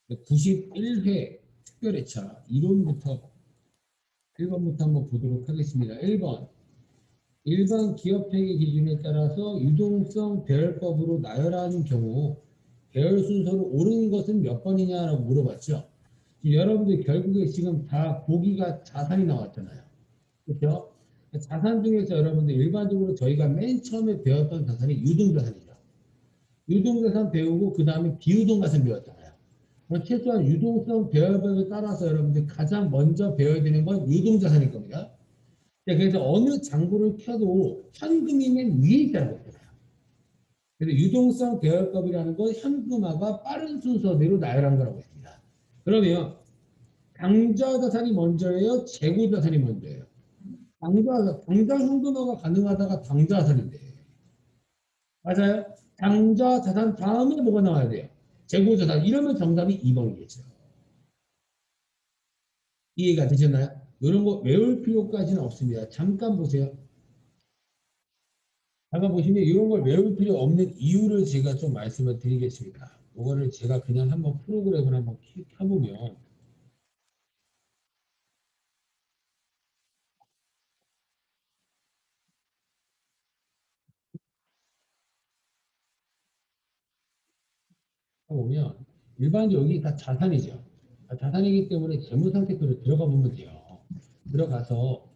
91회 특별회차 이론부터 1번부터 한번 보도록 하겠습니다. 1번 일반 기업회계 기준에 따라서 유동성 배열법으로 나열하는 경우 배열 순서로 옳은 것은 몇 번이냐라고 물어봤죠. 여러분들 결국에 지금 다 보기가 자산이 나왔잖아요. 그렇죠? 자산 중에서 여러분들 일반적으로 저희가 맨 처음에 배웠던 자산이 유동자산이죠. 유동자산 배우고 그 다음에 비유동자산 배웠잖아요. 최소한 유동성 배열법에 따라서 여러분들 가장 먼저 배워야 되는 건 유동자산일 겁니다. 그래서 어느 장부를 켜도 현금이 맨 위에 있다고 했잖아요. 그래서 유동성 배열법이라는 건 현금화가 빠른 순서대로 나열한 거라고 했습니다. 그러면 당좌자산이 먼저예요? 재고자산이 먼저예요? 당좌 현금화가 가능하다가 당좌자산인데 맞아요? 당좌자산 다음에 뭐가 나와야 돼요? 재고자산. 이러면 정답이 2번이겠죠. 이해가 되셨나요? 이런 거 외울 필요까지는 없습니다. 잠깐 보세요. 잠깐 보시면 이런 걸 외울 필요 없는 이유를 제가 좀 말씀을 드리겠습니다. 이거를 제가 그냥 한번 프로그램을 한번 켜보면 일반적으로 여기 다 자산이죠. 자산이기 때문에 재무상태표로 들어가 보면 돼요. 들어가서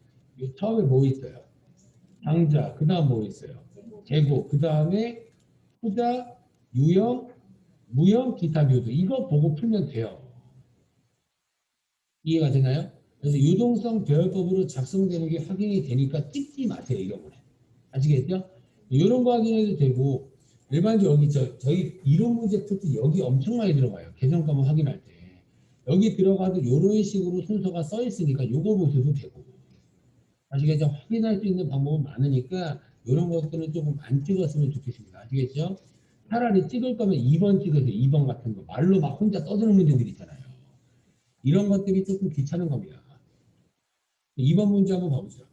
처음에 뭐 있어요? 당좌, 그 다음 뭐 있어요? 재고, 그 다음에 투자, 유형, 무형, 기타 묘도. 이거 보고 풀면 돼요. 이해가 되나요? 그래서 유동성 배열법으로 작성되는 게 확인이 되니까 찍지 마세요. 이런 거는. 아시겠죠? 이런 거 확인해도 되고 일반적으로 여기 저희 이론 문제 풀 때 여기 엄청 많이 들어가요. 계정과목 확인할 때. 여기 들어가도 이런 식으로 순서가 써 있으니까 요거 보셔도 되고. 아시겠죠? 확인할 수 있는 방법은 많으니까 이런 것들은 조금 안 찍었으면 좋겠습니다. 아시겠죠? 차라리 찍을 거면 2번 찍으세요. 2번 같은 거. 말로 막 혼자 써주는 문제들 있잖아요. 이런 것들이 조금 귀찮은 겁니다. 2번 문제 한번 봐보죠.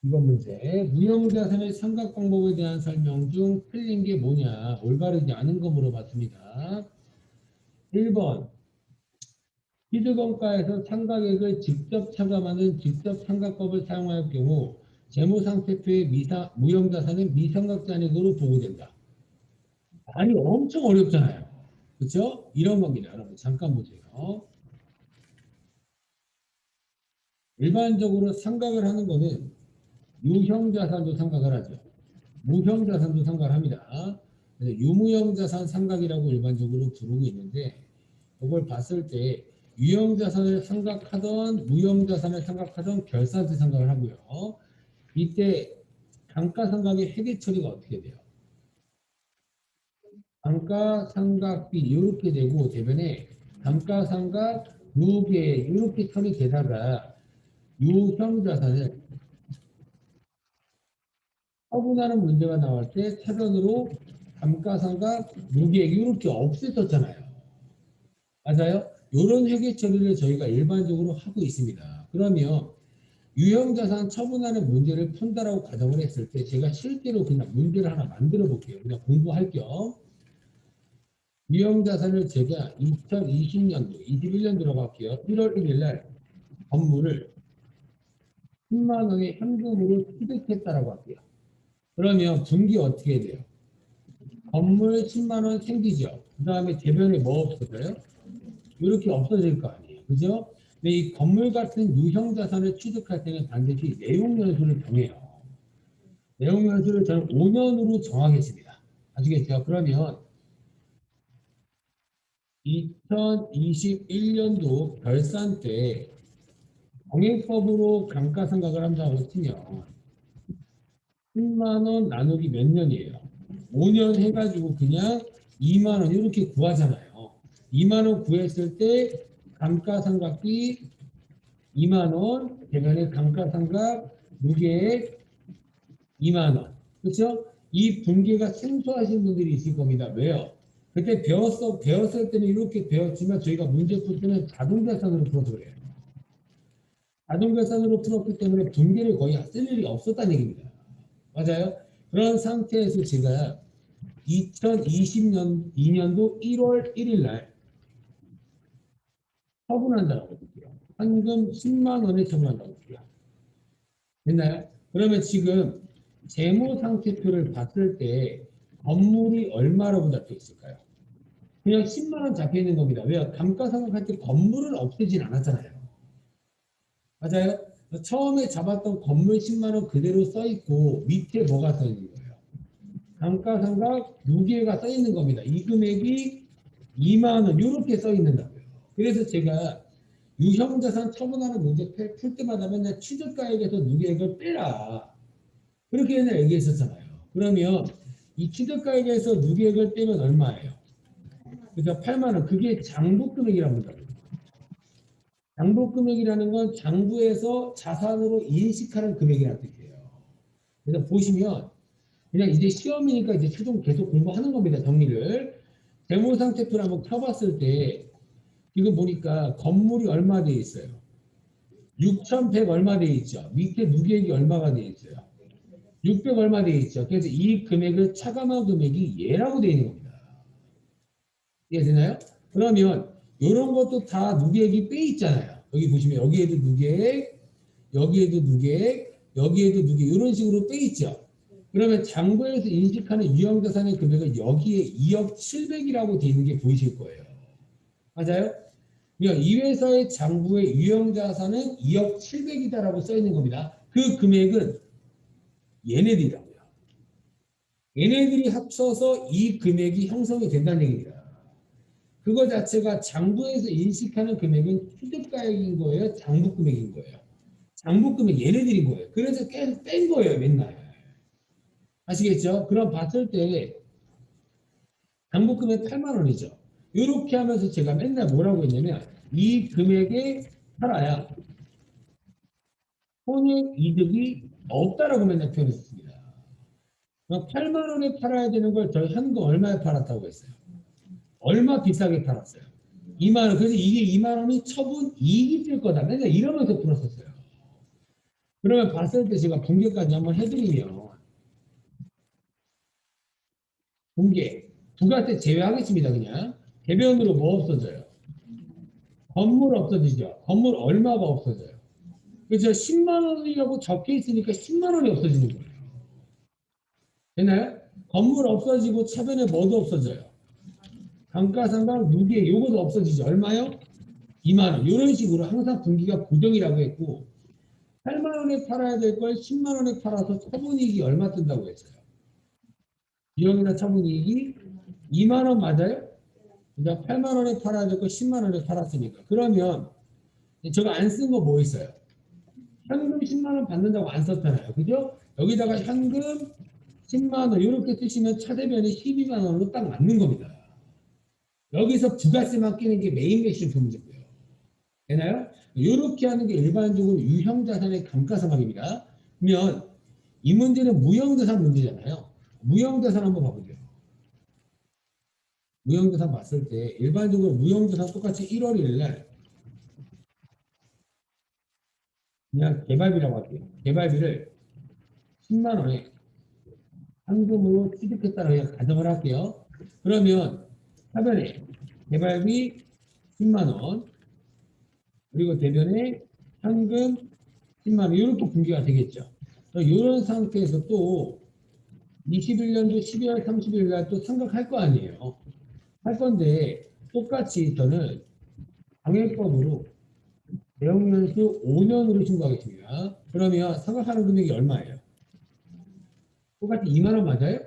2번 문제. 무형자산의 삼각 방법에 대한 설명 중 틀린 게 뭐냐? 올바르지 않은 거 물어봤습니다. 1번. 시드건가에서 참가액을 직접 차감하는 직접 참가법을 사용할 경우 재무상태표의 무형자산은 미삼각잔액으로 보고된다. 말이 엄청 어렵잖아요. 그렇죠? 이런 겁니다. 여러분 잠깐 보세요. 일반적으로 삼각을 하는 거는 유형자산도 삼각을 하죠. 무형자산도 삼각을 합니다. 유무형자산 삼각이라고 일반적으로 부르고 있는데 그걸 봤을 때 유형자산을 삼각하던 무형자산을 삼각하던 결산세 삼각을 하고요. 이때 감가상각의 회계 처리가 어떻게 돼요? 감가상각비 이렇게 되고 대변에 감가상각 무게 이렇게 처리되다가 유형자산을 처분하는 문제가 나올 때 차변으로 감가상각 무계획 이렇게 없앴었잖아요. 맞아요? 이런 회계 처리를 저희가 일반적으로 하고 있습니다. 그러면 유형자산 처분하는 문제를 푼다라고 가정을 했을 때 제가 실제로 그냥 문제를 하나 만들어 볼게요. 그냥 공부할 겸 유형자산을 제가 2020년도, 21년도로 갈게요. 1월 1일 날 건물을 10만 원의 현금으로 취득했다라고 할게요. 그러면 분기 어떻게 돼요? 건물 10만 원 생기죠. 그 다음에 대변에 뭐 없어져요? 이렇게 없어질 거 아니에요. 그죠? 근데 이 건물 같은 유형 자산을 취득할 때는 반드시 내용 연수를 정해요. 내용 연수를 저는 5년으로 정하겠습니다. 아시겠죠? 그러면 2021년도 결산 때 정액법으로 감가상각을 한다고 치면 10만 원 나누기 몇 년이에요? 5년 해가지고 그냥 2만 원 이렇게 구하잖아요. 2만 원 구했을 때 감가상각비 2만 원, 대면에 감가상각 무게액 2만 원. 그렇죠? 이 분계가 생소하신 분들이 있을 겁니다. 왜요? 그때 배웠을 때는 이렇게 배웠지만 저희가 문제 풀 때는 자동계산으로 풀어서 그래요. 자동계산으로 풀었기 때문에 분계를 거의 쓸 일이 없었다는 얘기입니다. 맞아요? 그런 상태에서 제가 2020년 2년도 1월 1일 날 처분한다고 볼게요. 현금 10만 원에 처분한다고 볼게요. 됐나요? 그러면 지금 재무상태표를 봤을 때 건물이 얼마라고 잡혀 있을까요? 그냥 10만 원 잡혀 있는 겁니다. 왜요? 감가상각할 때 건물을 없애진 않았잖아요. 맞아요? 처음에 잡았던 건물 10만 원 그대로 써 있고 밑에 뭐가 써 있는 거예요? 감가상각 무게가 써 있는 겁니다. 이 금액이 2만 원 이렇게 써 있는다고요. 그래서 제가 유형자산 처분하는 문제 풀 때마다 맨날 취득가액에서 누계액을 빼라. 그렇게 맨날 얘기했었잖아요. 그러면 이 취득가액에서 누계액을 빼면 얼마예요? 그러니까 8만 원. 그게 장부금액이라고 합니다. 장부금액이라는 건 장부에서 자산으로 인식하는 금액이라는 뜻이에요. 그래서 보시면 그냥 이제 시험이니까 이제 최종 계속 공부하는 겁니다. 정리를. 재무상태표를 한번 켜봤을 때 지금 보니까 건물이 얼마 돼 있어요? 6,100 얼마 돼 있죠? 밑에 누계액이 얼마가 돼 있어요? 600 얼마 돼 있죠? 그래서 이 금액을 차감한 금액이 얘라고 돼 있는 겁니다. 이해되나요? 그러면 이런 것도 다 누계액이 빼 있잖아요. 여기 보시면 여기에도 누계액, 여기에도 누계액, 여기에도 누계액 이런 식으로 빼 있죠. 그러면 장부에서 인식하는 유형자산의 금액은 여기에 2억 700이라고 돼 있는 게 보이실 거예요. 맞아요? 그러니까 이 회사의 장부의 유형자산은 2억 700이다라고 써 있는 겁니다. 그 금액은 얘네들이라고요. 얘네들이 합쳐서 이 금액이 형성이 된다는 얘기입니다. 그거 자체가 장부에서 인식하는 금액은 취득가액인 거예요? 장부금액인 거예요? 장부금액 얘네들인 거예요. 그래서 계속 뺀 거예요, 맨날. 아시겠죠? 그럼 봤을 때 장부금액 8만 원이죠. 이렇게 하면서 제가 맨날 뭐라고 했냐면 이 금액에 팔아야 손익 이득이 없다라고 맨날 표현했습니다. 8만 원에 팔아야 되는 걸 저희 현금 얼마에 팔았다고 했어요? 얼마 비싸게 팔았어요? 2만 원. 그래서 이게 2만 원이 처분 이익이 될 거다. 맨날 이러면서 풀었었어요. 그러면 봤을 때 제가 분계까지 한번 해드리면 분계 부가세 제외하겠습니다. 그냥 대변으로 뭐 없어져요? 건물 없어지죠. 건물 얼마가 없어져요? 그래서 10만 원이라고 적혀 있으니까 10만 원이 없어지는 거예요. 되나요? 건물 없어지고 차변에 뭐도 없어져요? 감가상각 누계 요것도 없어지죠. 얼마요? 2만 원. 이런 식으로 항상 분기가 고정이라고 했고 8만 원에 팔아야 될 걸 10만 원에 팔아서 처분이익이 얼마 뜬다고 했어요? 유형이나 처분이익이 2만 원 맞아요? 그러니까 8만 원에 팔아야 될 걸 10만 원에 팔았으니까. 그러면 저거 안 쓴 거 뭐 있어요? 현금 10만 원 받는다고 안 썼잖아요. 그죠? 여기다가 현금 10만 원 이렇게 쓰시면 차대변이 12만 원으로 딱 맞는 겁니다. 여기서 부가세만 끼는 게 메인 매실 문제고요. 되나요? 이렇게 하는 게 일반적으로 유형자산의 감가상각입니다. 그러면 이 문제는 무형자산 문제잖아요. 무형자산 한번 봐보죠. 무형자산 봤을 때 일반적으로 무형자산 똑같이 1월 1일 날 그냥 개발비라고 할게요. 개발비를 10만 원에 현금으로 취득했다고 그냥 가정을 할게요. 그러면 하변에 개발비 10만 원 그리고 대변에 현금 10만 원 이렇게 분기가 되겠죠. 이런 상태에서 또 21년도 12월 30일 날 또 상각할 거 아니에요. 할 건데 똑같이 저는 방해법으로 대형연수 5년으로 신고하겠습니다. 그러면 상각하는 금액이 얼마예요? 똑같이 2만 원 맞아요?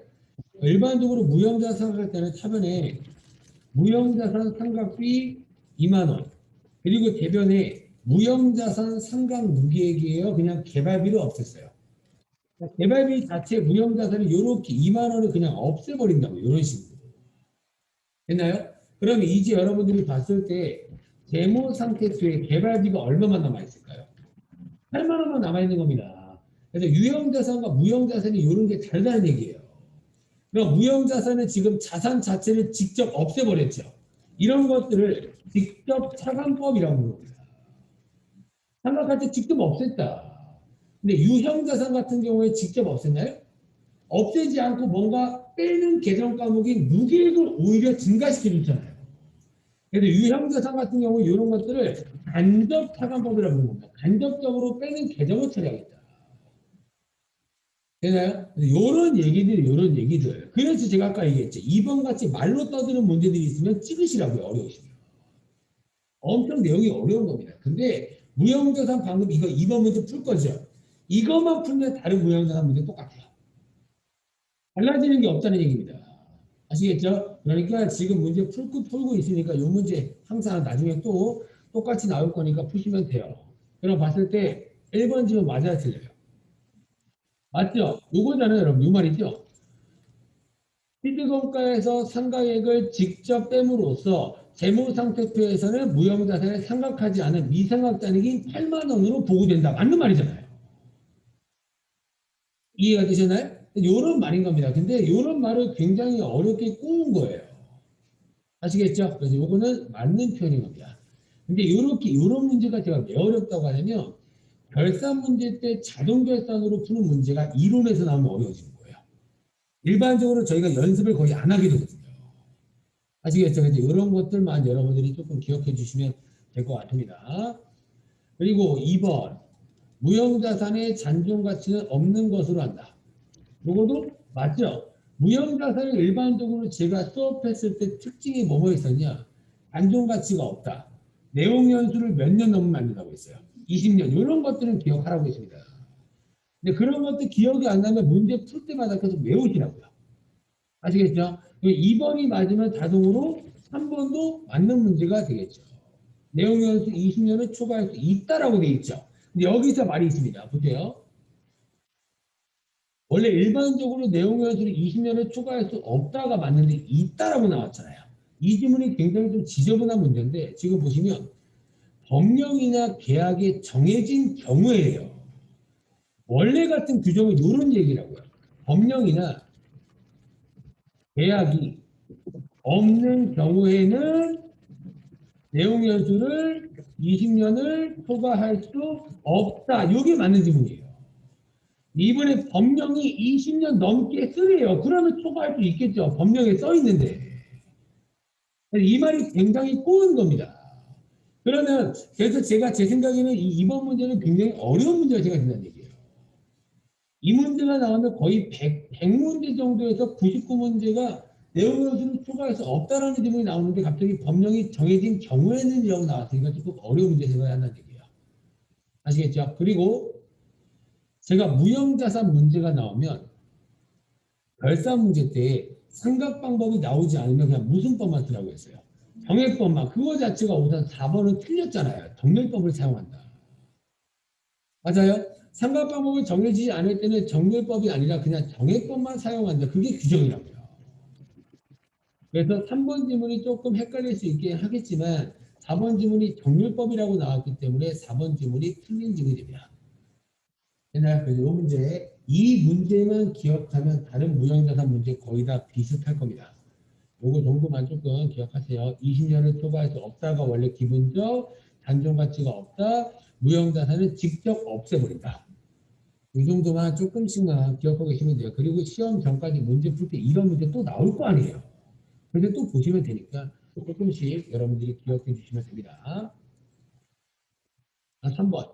일반적으로 무형자산 상각할 때는 차변에 무형자산 상각비 2만 원 그리고 대변에 무형자산 상각 무기액이에요. 그냥 개발비를 없앴어요. 개발비 자체 무형자산을 이렇게 2만 원을 그냥 없애버린다고 이런 식으로 됐나요? 그럼 이제 여러분들이 봤을 때 재무상태표에 개발비가 얼마만 남아있을까요? 8만 원만 남아있는 겁니다. 그래서 유형자산과 무형자산이 이런 게 다르다는 얘기예요. 그럼 무형자산은 지금 자산 자체를 직접 없애버렸죠. 이런 것들을 직접 차감법이라고 부릅니다. 상각할 때 직접 없앴다. 근데 유형자산 같은 경우에 직접 없앴나요? 없애지 않고 뭔가 빼는 계정 과목인 무계획을 오히려 증가시켜줬잖아요. 그래서 유형자산 같은 경우 이런 것들을 간접 차감법이라고 부르는 겁니다. 간접적으로 빼는 계정을 처리하겠다. 되나요? 요런 얘기들. 그래서 제가 아까 얘기했죠. 2번 같이 말로 떠드는 문제들이 있으면 찍으시라고요. 어려우시면. 엄청 내용이 어려운 겁니다. 근데 무형자산 방금 이거 2번 문제 풀 거죠. 이것만 풀면 다른 무형자산 문제 똑같아요. 달라지는 게 없다는 얘기입니다. 아시겠죠? 그러니까 지금 문제 풀고 있으니까 이 문제 항상 나중에 또 똑같이 나올 거니까 푸시면 돼요. 그럼 봤을 때 1번 지문 맞아야 틀려요. 맞죠? 요거잖아요, 여러분. 요 말이죠? 시드건가에서 상가액을 직접 빼므로써 재무상태표에서는 무형자산에 상각하지 않은 미상각잔액인 8만 원으로 보고된다. 맞는 말이잖아요. 이해가 되셨나요? 요런 말인 겁니다. 근데 요런 말을 굉장히 어렵게 꼬은 거예요. 아시겠죠? 그래서 요거는 맞는 표현인 겁니다. 근데 요런 문제가 제가 왜 어렵다고 하냐면 결산 문제 때 자동 결산으로 푸는 문제가 이론에서 나오면 어려워지는 거예요. 일반적으로 저희가 연습을 거의 안 하게 되거든요. 아시겠죠? 그래서 이런 것들만 여러분들이 조금 기억해 주시면 될 것 같습니다. 그리고 2번 무형자산의 잔존 가치는 없는 것으로 한다. 요것도 맞죠? 무형자산을 일반적으로 제가 수업했을 때 특징이 뭐뭐 있었냐? 잔존 가치가 없다. 내용 연수를 몇 년 넘으면 안 된다고 했어요. 20년. 이런 것들은 기억하라고 했습니다. 근데 그런 것들 기억이 안 나면 문제 풀 때마다 계속 외우시라고요. 아시겠죠? 2번이 맞으면 자동으로 3번도 맞는 문제가 되겠죠. 내용 연수 20년을 초과할 수 있다라고 되어 있죠. 근데 여기서 말이 있습니다. 보세요. 원래 일반적으로 내용 연수를 20년을 초과할 수 없다가 맞는데 있다라고 나왔잖아요. 이 지문이 굉장히 좀 지저분한 문제인데 지금 보시면 법령이나 계약에 정해진 경우에요. 원래 같은 규정은 이런 얘기라고요. 법령이나 계약이 없는 경우에는 내용 연수를 20년을 초과할 수 없다. 이게 맞는 지문이에요. 이번에 법령이 20년 넘게 쓰래요. 그러면 초과할 수 있겠죠. 법령에 써 있는데. 이 말이 굉장히 꼬은 겁니다. 그러면 그래서 제가 제 생각에는 이번 문제는 굉장히 어려운 문제가 제가 된다는 얘기예요. 이 문제가 나오면 거의 100문제 정도에서 99문제가 내용 연수를 초과해서 없다라는 질문이 나오는데 갑자기 법령이 정해진 경우에는 이라고 나왔으니까 조금 어려운 문제 생각을 한다는 얘기예요. 아시겠죠? 그리고 제가 무형자산 문제가 나오면 결산 문제 때 생각 방법이 나오지 않으면 그냥 무슨법만 쓰라고 했어요. 정액법만. 그거 자체가 우선 4번은 틀렸잖아요. 정렬법을 사용한다. 맞아요? 상각 방법이 정해지지 않을 때는 정렬법이 아니라 그냥 정액법만 사용한다. 그게 규정이라고요. 그래서 3번 지문이 조금 헷갈릴 수 있긴 하겠지만 4번 지문이 정렬법이라고 나왔기 때문에 4번 지문이 틀린 지문이 됩니다. 그래서 이 문제만 기억하면 다른 무형자산 문제 거의 다 비슷할 겁니다. 요거 정도만 조금 기억하세요. 20년을 초과해서 없다가 원래 기본적, 단종 가치가 없다, 무형자산은 직접 없애버린다. 이 정도만 조금씩만 기억하고 계시면 돼요. 그리고 시험 전까지 문제 풀 때 이런 문제 또 나올 거 아니에요. 근데 또 보시면 되니까 조금씩 여러분들이 기억해 주시면 됩니다. 3번.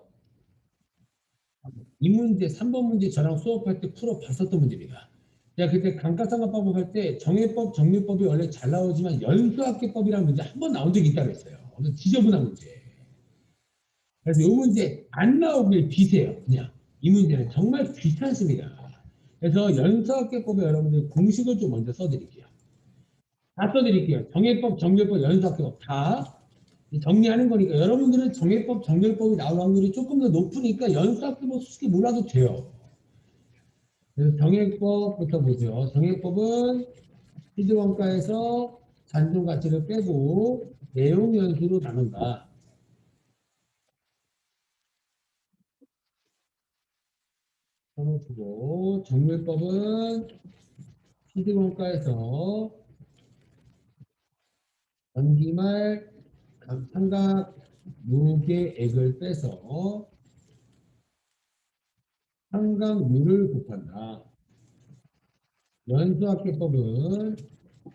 이 문제, 3번 문제 저랑 수업할 때 풀어 봤었던 문제입니다. 제가 그때 감가상각법을 할 때 정해법, 정리법이 원래 잘 나오지만 연수학계법이라는 문제 한 번 나온 적이 있다고 했어요. 엄청 지저분한 문제. 그래서 이 문제 안 나오길 비세요. 그냥. 이 문제는 정말 귀찮습니다. 그래서 연수학계법에 여러분들 공식을 좀 먼저 써드릴게요. 다 써드릴게요. 정해법, 정렬법, 연수학계법 다 정리하는 거니까 여러분들은 정해법, 정렬법이 나올 확률이 조금 더 높으니까 연수학계법 솔직히 몰라도 돼요. 그래서 정액법부터 보죠. 정액법은 시드원가에서 잔존 가치를 빼고 내용 연수로 나눈다. 써놓고 정밀법은 시드원가에서 전기말 삼각 무게액을 빼서 삼각무를 곱한다. 연수학계법은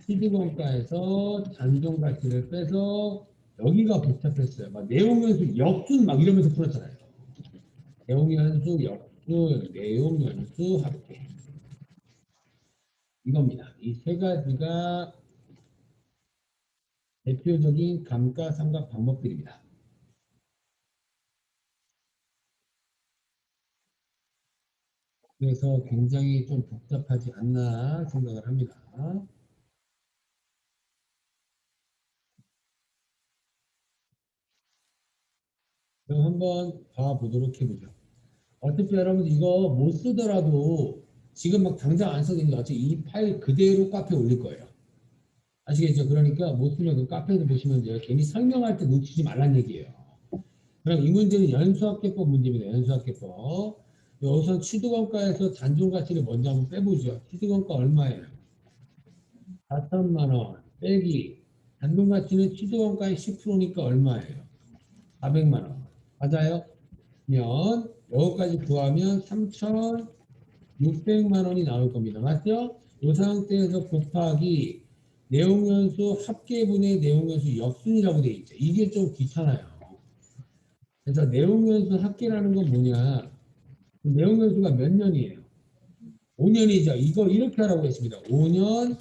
시드원가에서 단종 가치를 빼서 여기가 복잡했어요. 막 내용연수, 역순 막 이러면서 풀었잖아요. 내용연수, 역순, 내용연수, 합계. 이겁니다. 이 세 가지가 대표적인 감가상각 방법들입니다. 그래서 굉장히 좀 복잡하지 않나 생각을 합니다. 그럼 한번 봐보도록 해보죠. 어차피 여러분 이거 못 쓰더라도 지금 막 당장 안 써도 되니까 어차피 이 파일 그대로 카페에 올릴 거예요. 아시겠죠? 그러니까 못 쓰면 그 카페에서 보시면 돼요. 괜히 설명할 때 놓치지 말란 얘기예요. 그럼 이 문제는 연수합계법 문제입니다. 연수합계법. 우선 취득원가에서 단종가치를 먼저 한번 빼보죠. 취득원가 얼마예요? 4천만 원 빼기 단종가치는 취득원가의 10%니까 얼마예요? 400만 원. 맞아요? 그러면 여기까지 구하면 3,600만 원이 나올 겁니다. 맞죠? 이 상태에서 곱하기 내용연수 합계분의 내용연수 역순이라고 되어 있죠. 이게 좀 귀찮아요. 그래서 내용연수 합계라는 건 뭐냐? 내용연수가 몇 년이에요? 5년이죠. 이거 이렇게 하라고 했습니다. 5년,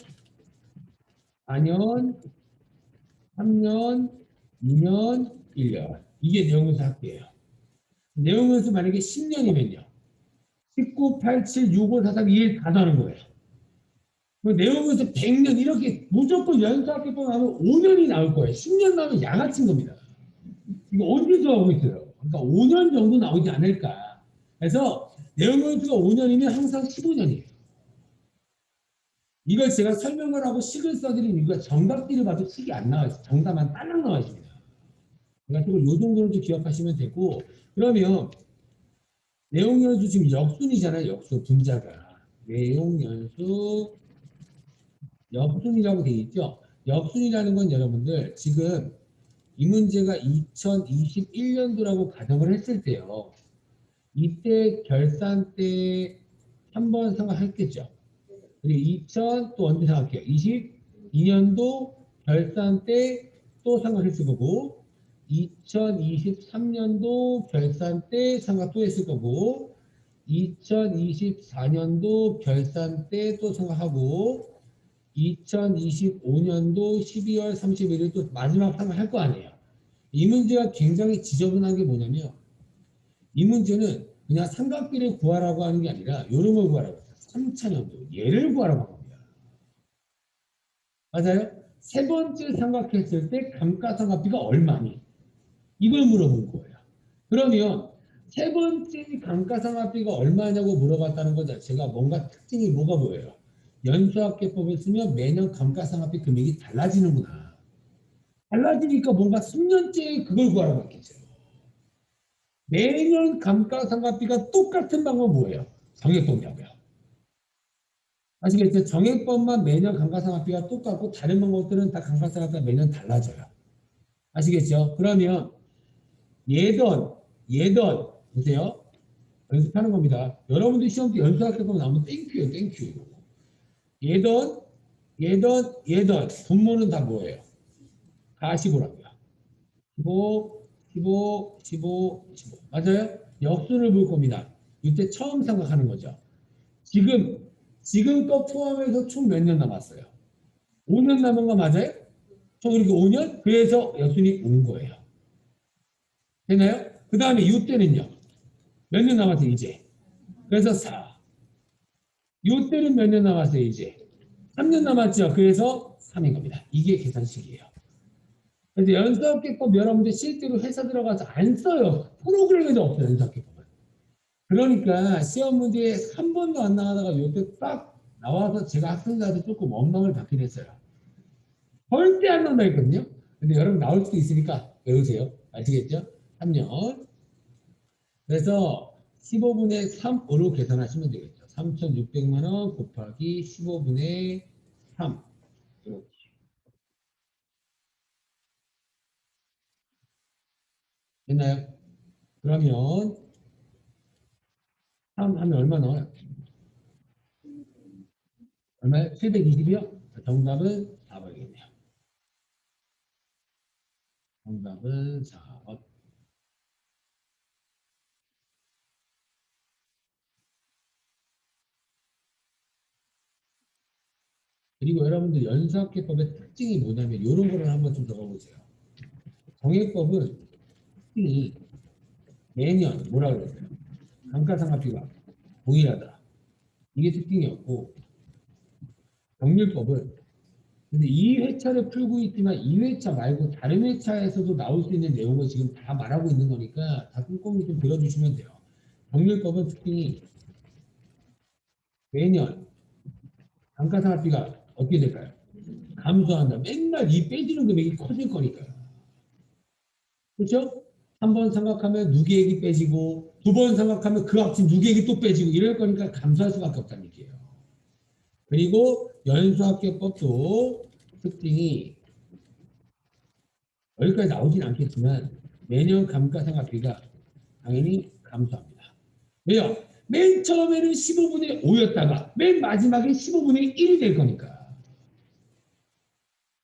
4년, 3년, 2년, 1년. 이게 내용연수 합계예요. 내용연수 만약에 10년이면요. 19, 87, 65, 43, 21 다 나는 거예요. 그 내용에서 100년 이렇게 무조건 연수학계법 하면 5년이 나올 거예요. 10년 나오면 양아치인 겁니다. 이거 어디서 하고 있어요? 그러니까 5년 정도 나오지 않을까. 그래서 내용연수가 5년이면 항상 15년이에요. 이걸 제가 설명을 하고 식을 써드린 이유가 정답들을 봐도 식이 안 나와 있어요. 정답만 딸랑 나와 있습니다. 그러니까 이 정도는 좀 기억하시면 되고 그러면 내용연수 지금 역순이잖아요. 역순 분자가. 내용연수 역순이라고 되어 있죠. 역순이라는 건 여러분들 지금 이 문제가 2021년도라고 가정을 했을 때요. 이때 결산 때 한 번 생각했겠죠. 그리고 2000 또 언제 생각해요? 22년도 결산 때 또 생각했을 거고 2023년도 결산 때 생각 또 했을 거고 2024년도 결산 때 또 생각하고 2025년도 12월 31일 또 마지막 생각할 거 아니에요. 이 문제가 굉장히 지저분한 게 뭐냐면 이 문제는 그냥 삼각비를 구하라고 하는 게 아니라 이런 걸 구하라고 했어요. 3차년도 얘를 구하라고 한 겁니다. 맞아요? 세 번째 삼각했을 때 감가상각비가 얼마니? 이걸 물어본 거예요. 그러면 세 번째 감가상각비가 얼마냐고 물어봤다는 것 자체가 뭔가 특징이 뭐가 보여요? 연수학계법을 쓰면 매년 감가상각비 금액이 달라지는구나. 달라지니까 뭔가 10년째 그걸 구하라고 했겠죠. 매년 감가상각비가 똑같은 방법은 뭐예요? 정액법이라고요. 아시겠죠? 정액법만 매년 감가상각비가 똑같고 다른 방법들은 다 감가상각비가 매년 달라져요. 아시겠죠? 그러면 예던 보세요. 연습하는 겁니다. 여러분들 시험 때 연수학교법 나오면 땡큐예요. 땡큐. 예던 분모는 다 뭐예요? 가시보라고요. 15 맞아요? 역수를 볼 겁니다. 이때 처음 생각하는 거죠. 지금 거 포함해서 총 몇 년 남았어요? 5년 남은 거 맞아요? 총 이렇게 5년? 그래서 역순이 온 거예요. 되나요? 그 다음에 이때는요. 몇 년 남았어요 이제? 그래서 4. 이때는 몇 년 남았어요 이제? 3년 남았죠. 그래서 3인 겁니다. 이게 계산식이에요. 그래서 연수학계법 여러분들 실제로 회사 들어가서 안 써요. 프로그램에도 없어요. 연수학계법은. 그러니까 시험 문제에 한 번도 안 나가다가 이때 딱 나와서 제가 학생들한테 조금 원망을 받긴 했어요. 절대 안 나온다 했거든요. 근데 여러분 나올 수도 있으니까 외우세요. 아시겠죠? 3년. 그래서 15분의 3으로 계산하시면 되겠죠. 3,600만 원 곱하기 15분의 3. 이렇게. 됐나요? 그러면 3 하면 얼마 나와요? 얼마요? 720이요? 정답은 4번이겠네요. 정답은 4번. 그리고 여러분들 연수학계법의 특징이 뭐냐면 이런 거를 한번 좀 적어보세요. 정액법은 특징이 매년 뭐라 그랬어요? 감가상각비가 동일하다. 이게 특징이었고 정률법은 근데 이 회차를 풀고 있지만 이 회차 말고 다른 회차에서도 나올 수 있는 내용을 지금 다 말하고 있는 거니까 다 꼼꼼히 좀 들어주시면 돼요. 정률법은 특징이 매년 감가상각비가 어떻게 될까요? 감소한다. 맨날 이 빼지는 금액이 커질 거니까요. 그렇죠? 한 번 생각하면 누계액이 빼지고 두 번 생각하면 그 합친 누계액이 또 빼지고 이럴 거니까 감소할 수밖에 없다는 얘기예요. 그리고 연수학계법도 특징이 여기까지 나오진 않겠지만 매년 감가상각비가 당연히 감소합니다. 왜요? 맨 처음에는 15분의 5였다가 맨 마지막에 15분의 1이 될 거니까.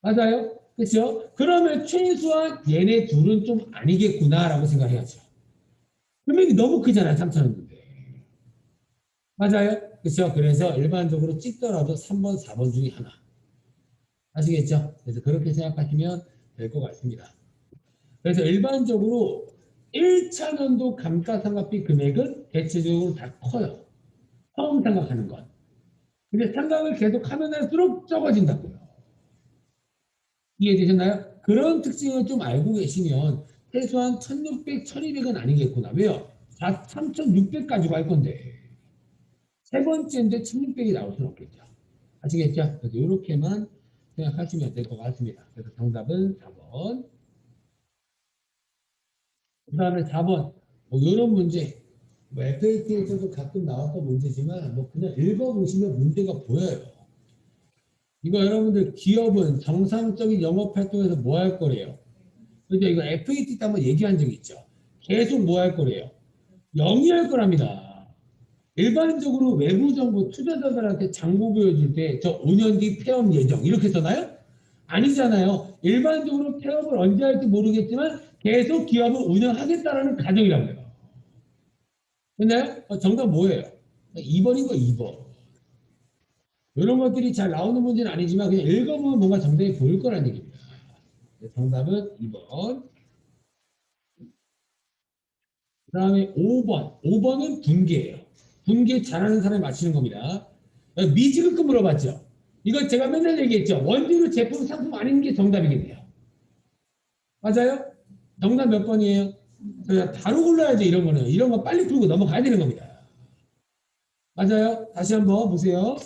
맞아요? 그렇죠? 그러면 최소한 얘네 둘은 좀 아니겠구나라고 생각해야죠. 금액이 너무 크잖아요. 3천원인데. 맞아요? 그렇죠? 그래서 일반적으로 찍더라도 3번, 4번 중에 하나. 아시겠죠? 그래서 그렇게 생각하시면 될 것 같습니다. 그래서 일반적으로 1차년도 감가상각비 금액은 대체적으로 다 커요. 처음 생각하는 건. 근데 생각을 계속 하면 할수록 적어진다고요. 이해되셨나요? 그런 특징을 좀 알고 계시면 최소한 1600, 1200은 아니겠구나. 왜요? 3600 가지고 할 건데 세 번째인데 1600이 나올 수는 없겠죠. 아시겠죠? 그래서 이렇게만 생각하시면 될 것 같습니다. 그래서 정답은 4번. 그 다음에 4번. 뭐 이런 문제. 뭐 FAT에서도 가끔 나왔던 문제지만 뭐 그냥 읽어보시면 문제가 보여요. 이거 여러분들 기업은 정상적인 영업 활동에서 뭐 할 거래요? 그죠? 이거 FAT 때 한번 얘기한 적이 있죠. 계속 뭐 할 거래요? 영위할 거랍니다. 일반적으로 외부 정보 투자자들한테 장부 보여줄 때 저 5년 뒤 폐업 예정 이렇게 써나요? 아니잖아요. 일반적으로 폐업을 언제 할지 모르겠지만 계속 기업을 운영하겠다라는 가정이라고 해요. 됐나요? 정답 뭐예요? 2번인 거 2번. 이런 것들이 잘 나오는 문제는 아니지만 그냥 읽어보면 뭔가 정답이 보일 거란 얘기입니다. 정답은 2번. 그 다음에 5번. 5번은 분계예요. 분계 잘하는 사람이 맞히는 겁니다. 미지급금 물어봤죠. 이거 제가 맨날 얘기했죠. 원재료 제품 상품 아닌 게 정답이겠네요. 맞아요? 정답 몇 번이에요? 바로 골라야죠. 이런 거는. 이런 거 빨리 풀고 넘어가야 되는 겁니다. 맞아요? 다시 한번 보세요.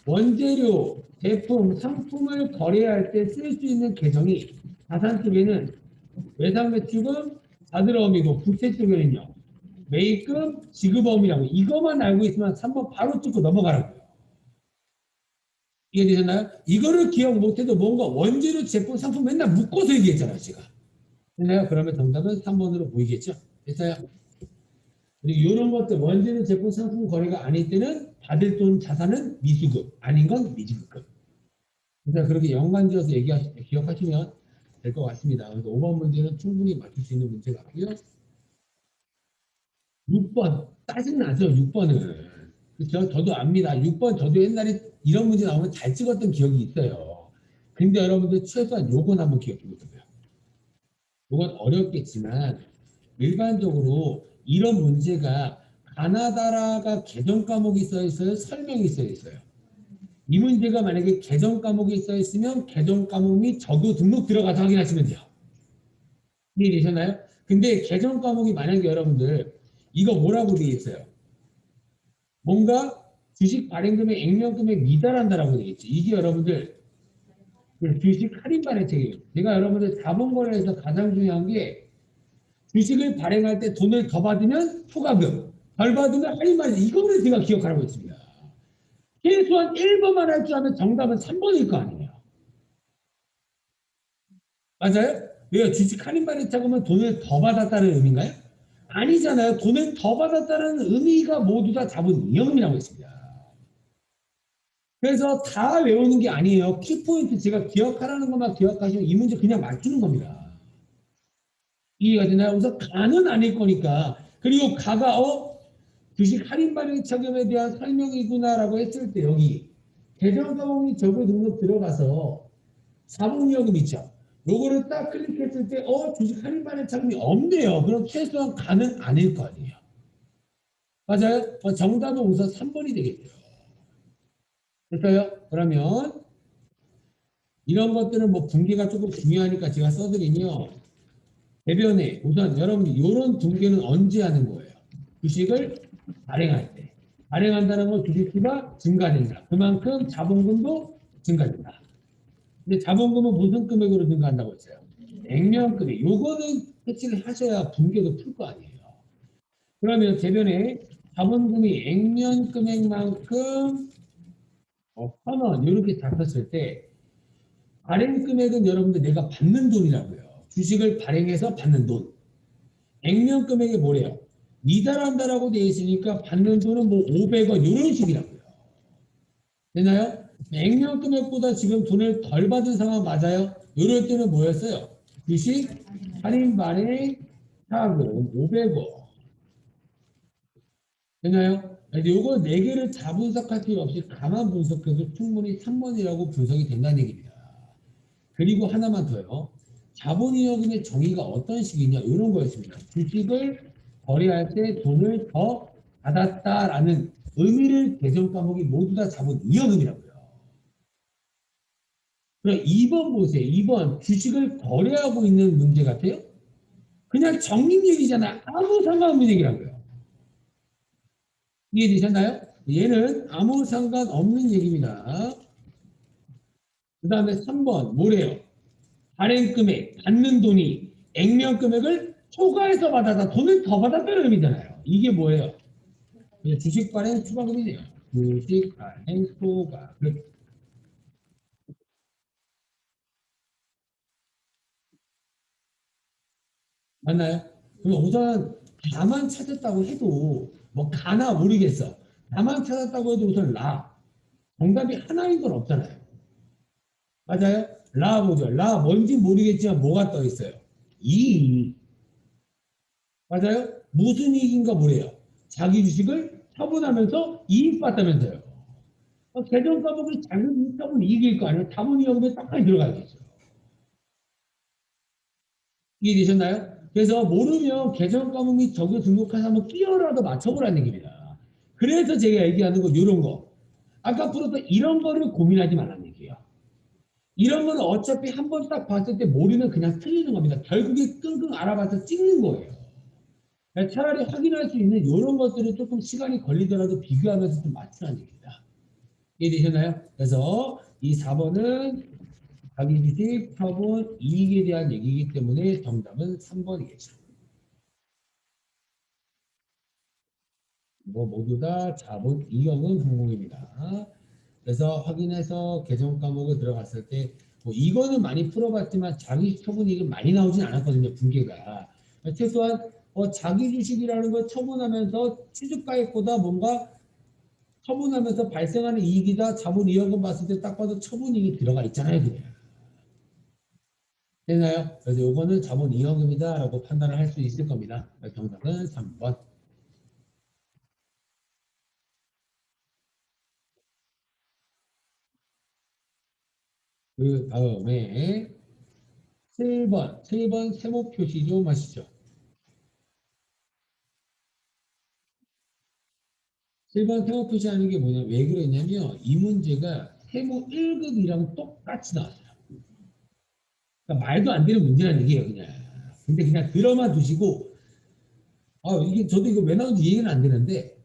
원재료, 제품, 상품을 거래할 때 쓸 수 있는 계정이 자산 쪽에는 외상매출금, 자들어음이고 부채 쪽에는요. 매입금, 지급어음이라고 이것만 알고 있으면 3번 바로 찍고 넘어가라고요. 이해되셨나요? 이거를 기억 못해도 뭔가 원재료, 제품, 상품 맨날 묶어서 얘기했잖아요. 제가. 됐나요? 그러면 정답은 3번으로 보이겠죠? 됐어요? 그리고 이런 것들 원재료, 제품, 상품 거래가 아닐 때는 받을 돈 자산은 미수급, 아닌 건 미지급. 그래서 그렇게 연관지어서 기억하시면 될 것 같습니다. 그래서 5번 문제는 충분히 맞출 수 있는 문제 같고요. 6번 짜증나죠. 6번은 그렇죠. 저도 압니다. 6번 저도 옛날에 이런 문제 나오면 잘 찍었던 기억이 있어요. 근데 여러분들 최소한 요건 한번 기억해 보세요. 요건 어렵겠지만 일반적으로 이런 문제가 가나다라가 개정 과목이 써 있어요. 설명이 써 있어요. 이 문제가 만약에 개정 과목이 써 있으면 개정 과목 및 저도 등록 들어가서 확인하시면 돼요. 이해되셨나요? 근데 개정 과목이 만약에 여러분들 이거 뭐라고 되어 있어요? 뭔가 주식 발행금액 액면금액 미달한다라고 되어 있죠. 이게 여러분들 주식 할인 발행책이에요. 제가 여러분들 자본거래에서 가장 중요한 게 주식을 발행할 때 돈을 더 받으면 초과금, 덜 받으면 할인 발행 이거를 제가 기억하라고 했습니다. 최소한 1번만 할 줄 알면 정답은 3번일 거 아니에요. 맞아요? 왜요? 주식 할인 발행차 그러면 돈을 더 받았다는 의미인가요? 아니잖아요. 돈을 더 받았다는 의미가 모두 다 자본 이용이라고 했습니다. 그래서 다 외우는 게 아니에요. 키포인트 제가 기억하라는 것만 기억하시면 이 문제 그냥 맞추는 겁니다. 이해가 되나요? 우선 가는 아닐 거니까. 그리고 가가 주식 할인 발행 차감에 대한 설명이구나라고 했을 때 여기 계정사범위 적용 등록 들어가서 자본위험금 있죠. 요거를 딱 클릭했을 때 주식 할인 발행 차감이 없네요. 그럼 최소한 가는 아닐 거 아니에요. 맞아요? 정답은 우선 3번이 되겠죠. 됐어요? 그러면 이런 것들은 뭐 분기가 조금 중요하니까 제가 써드리며 대변에 우선 여러분 이런 분기는 언제 하는 거예요? 주식을 발행할 때. 발행한다는 건 주식수가 증가된다. 그만큼 자본금도 증가된다. 근데 자본금은 무슨 금액으로 증가한다고 했어요? 액면금액. 요거는 캐치를 하셔야 분기도 풀 거 아니에요. 그러면 대변에 자본금이 액면금액만큼 1,000원 이렇게 잡혔을 때 발행 금액은 여러분들 내가 받는 돈이라고요. 주식을 발행해서 받는 돈. 액면 금액이 뭐래요? 미달한다라고 되어 있으니까 받는 돈은 뭐 500원 이런 식이라고요. 되나요? 액면 금액보다 지금 돈을 덜 받은 상황 맞아요? 이럴 때는 뭐였어요? 주식 할인 발행 차금 500원. 되나요? 요거 4개를 다 분석할 필요 없이 가만 분석해도 충분히 3번이라고 분석이 된다는 얘기입니다. 그리고 하나만 더요. 자본이익금의 정의가 어떤 식이냐 이런 거였습니다. 주식을 거래할 때 돈을 더 받았다라는 의미를 개정 과목이 모두 다 자본이익금이라고요. 그럼 2번 보세요. 2번 주식을 거래하고 있는 문제 같아요. 그냥 적립 얘기잖아요. 아무 상관없는 얘기라고요. 이해되셨나요? 얘는 아무 상관없는 얘기입니다. 그 다음에 3번 뭐래요? 발행 금액, 받는 돈이 액면 금액을 초과해서 받아서 돈을 더 받았다는 의미잖아요. 이게 뭐예요? 주식 발행 초과금이네요. 주식 발행 초과금. 맞나요? 그럼 우선 다만 찾았다고 해도 뭐 가나 모르겠어. 다만 찾았다고 해도 우선 라. 정답이 하나인 건 없잖아요. 맞아요? 라 보죠. 라 뭔지 모르겠지만 뭐가 떠 있어요? 이. 맞아요? 무슨 이익인가 뭐래요? 자기 주식을 처분하면서 이익 봤다면서요. 계정 과목이 작은 이익값은 이익일 거 아니에요? 자본위험에 딱하니 들어가야겠죠. 이해되셨나요? 그래서 모르면 계정 과목 및 적용 등록해서 한번 끼어라도 맞춰보라는 얘기입니다. 그래서 제가 얘기하는 거 이런 거. 아까 풀었던 이런 거를 고민하지 말라는 얘기예요. 이런 거는 어차피 한 번 딱 봤을 때 모르면 그냥 틀리는 겁니다. 결국에 끙끙 알아봐서 찍는 거예요. 차라리 확인할 수 있는 이런 것들을 조금 시간이 걸리더라도 비교하면서 좀 맞추라는 얘기입니다. 이해되셨나요? 그래서 이 4번은 자기 주식 처분 이익에 대한 얘기이기 때문에 정답은 3번이겠죠. 뭐 모두 다 자본 이익은 공공입니다. 그래서 확인해서 개정 과목에 들어갔을 때 뭐 이거는 많이 풀어봤지만 자기 처분 이익은 많이 나오진 않았거든요. 분계가. 최소한 자기 주식이라는 걸 처분하면서 취득가액보다 뭔가 처분하면서 발생하는 이익이다 자본 이익은 봤을 때 딱 봐도 처분 이익이 들어가 있잖아요. 그냥. 되나요? 그래서 요거는 자본 이익금이다라고 판단을 할 수 있을 겁니다. 정답은 3번. 그 다음에 7번 세모 표시 좀 하시죠. 7번 세모 표시하는 게 뭐냐? 왜 그랬냐면 이 문제가 세모 1급이랑 똑같이 나왔어요. 그러니까 말도 안 되는 문제라는 얘기예요, 그냥. 근데 그냥 들어만 두시고 이게 저도 이거 왜 나온지 이해는 안 되는데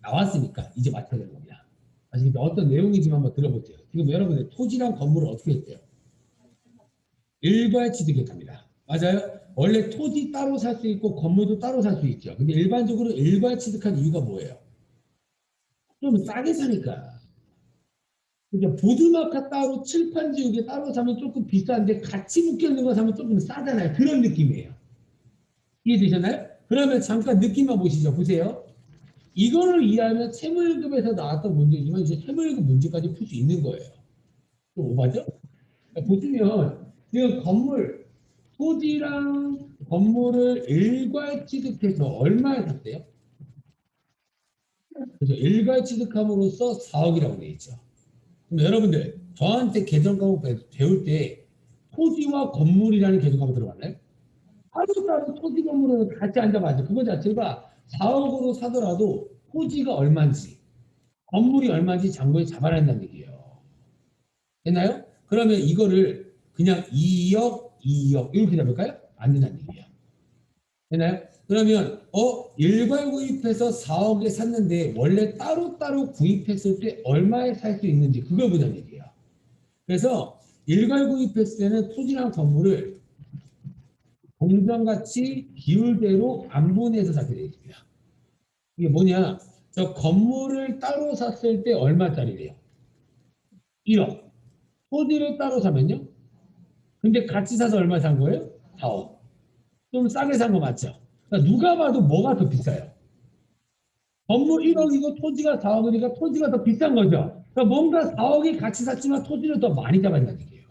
나왔으니까 이제 맞춰야 되는 겁니다. 아시겠죠? 어떤 내용인지 한번 들어보세요. 지금 여러분들 토지랑 건물을 어떻게 했대요? 일괄 취득했답니다. 맞아요? 원래 토지 따로 살 수 있고 건물도 따로 살 수 있죠. 근데 일반적으로 일괄 취득한 이유가 뭐예요? 좀 싸게 사니까. 그러니까 보드마카 따로 칠판 지우개 따로 사면 조금 비싼데 같이 묶여 있는 거 사면 조금 싸잖아요. 그런 느낌이에요. 이해되셨나요? 그러면 잠깐 느낌만 보시죠. 보세요. 이거를 이해하면 채무일급에서 나왔던 문제지만 이제 채무일급 문제까지 풀 수 있는 거예요. 좀 오바죠? 보시면 지금 건물, 토지랑 건물을 일괄 취득해서 얼마에 샀대요? 그래서 일괄 취득함으로써 4억이라고 되어 있죠. 그럼 여러분들 저한테 개정 과목 배울 때 토지와 건물이라는 개정 과목 들어봤나요? 하루라도 토지 건물을 같이 앉아봐야죠. 그거 자체가 4억으로 사더라도 토지가 얼마인지 건물이 얼마인지 장부에 잡아야 한다는 얘기예요. 됐나요? 그러면 이거를 그냥 2억, 2억 이렇게 잡을까요? 안 된다는 얘기예요. 됐나요? 그러면 일괄 구입해서 4억에 샀는데 원래 따로따로 구입했을 때 얼마에 살 수 있는지 그걸 보자는 얘기예요. 그래서 일괄 구입했을 때는 토지랑 건물을 공정가치 비율대로 안분해서 사게 되어 있습니다. 이게 뭐냐? 저 건물을 따로 샀을 때 얼마짜리래요? 1억. 토지를 따로 사면요? 근데 같이 사서 얼마 산 거예요? 4억. 좀 싸게 산 거 맞죠? 그러니까 누가 봐도 뭐가 더 비싸요? 건물 1억이고 토지가 4억이니까 토지가 더 비싼 거죠. 그러니까 뭔가 4억이 같이 샀지만 토지를 더 많이 잡았다는 얘기예요.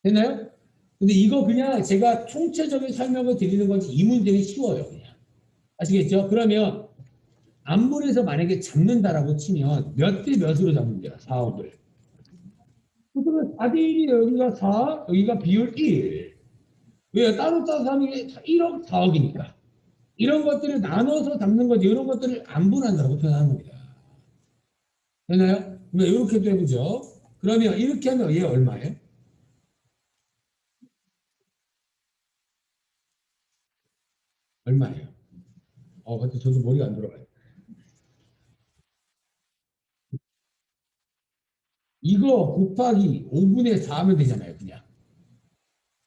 됐나요? 근데 이거 그냥 제가 총체적인 설명을 드리는 건지 이 문제는 쉬워요. 그냥. 아시겠죠? 그러면 안분해서 만약에 잡는다라고 치면 몇 대 몇으로 잡는 거야? 4억을. 그러면 4대 1이 여기가 4, 여기가 비율 1. 왜? 따로 따서 하는 게 1억, 4억이니까. 이런 것들을 나눠서 잡는 거지. 이런 것들을 안분한다고 표현하는 겁니다. 되나요? 그러면 이렇게도 해보죠. 그러면 이렇게 하면 얘 얼마예요? 얼마예요? 근데 저도 머리가 안 돌아가요. 이거 곱하기 5분의 4 하면 되잖아요. 그냥.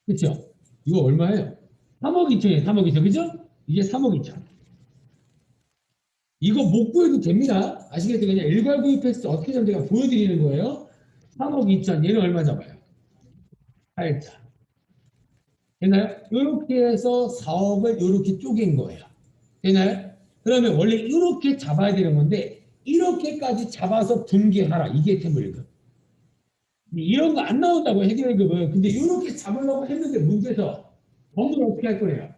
그렇죠? 이거 얼마예요? 3억 2천이에요. 3억 2천. 그죠? 이게 3억 2천. 이거 못 구해도 됩니다. 아시겠죠? 그냥 일괄 구입했을 때 어떻게 하면 제가 보여드리는 거예요. 3억 2천. 얘는 얼마 잡아요? 8천. 되나요? 이렇게 해서 4억을 이렇게 쪼갠 거예요. 되나요? 그러면 원래 이렇게 잡아야 되는 건데 이렇게까지 잡아서 분개하라. 이게 태물급. 이런 거 안 나온다고 해결급은. 근데 이렇게 잡으려고 했는데 문제에서 건물을 어떻게 할 거예요?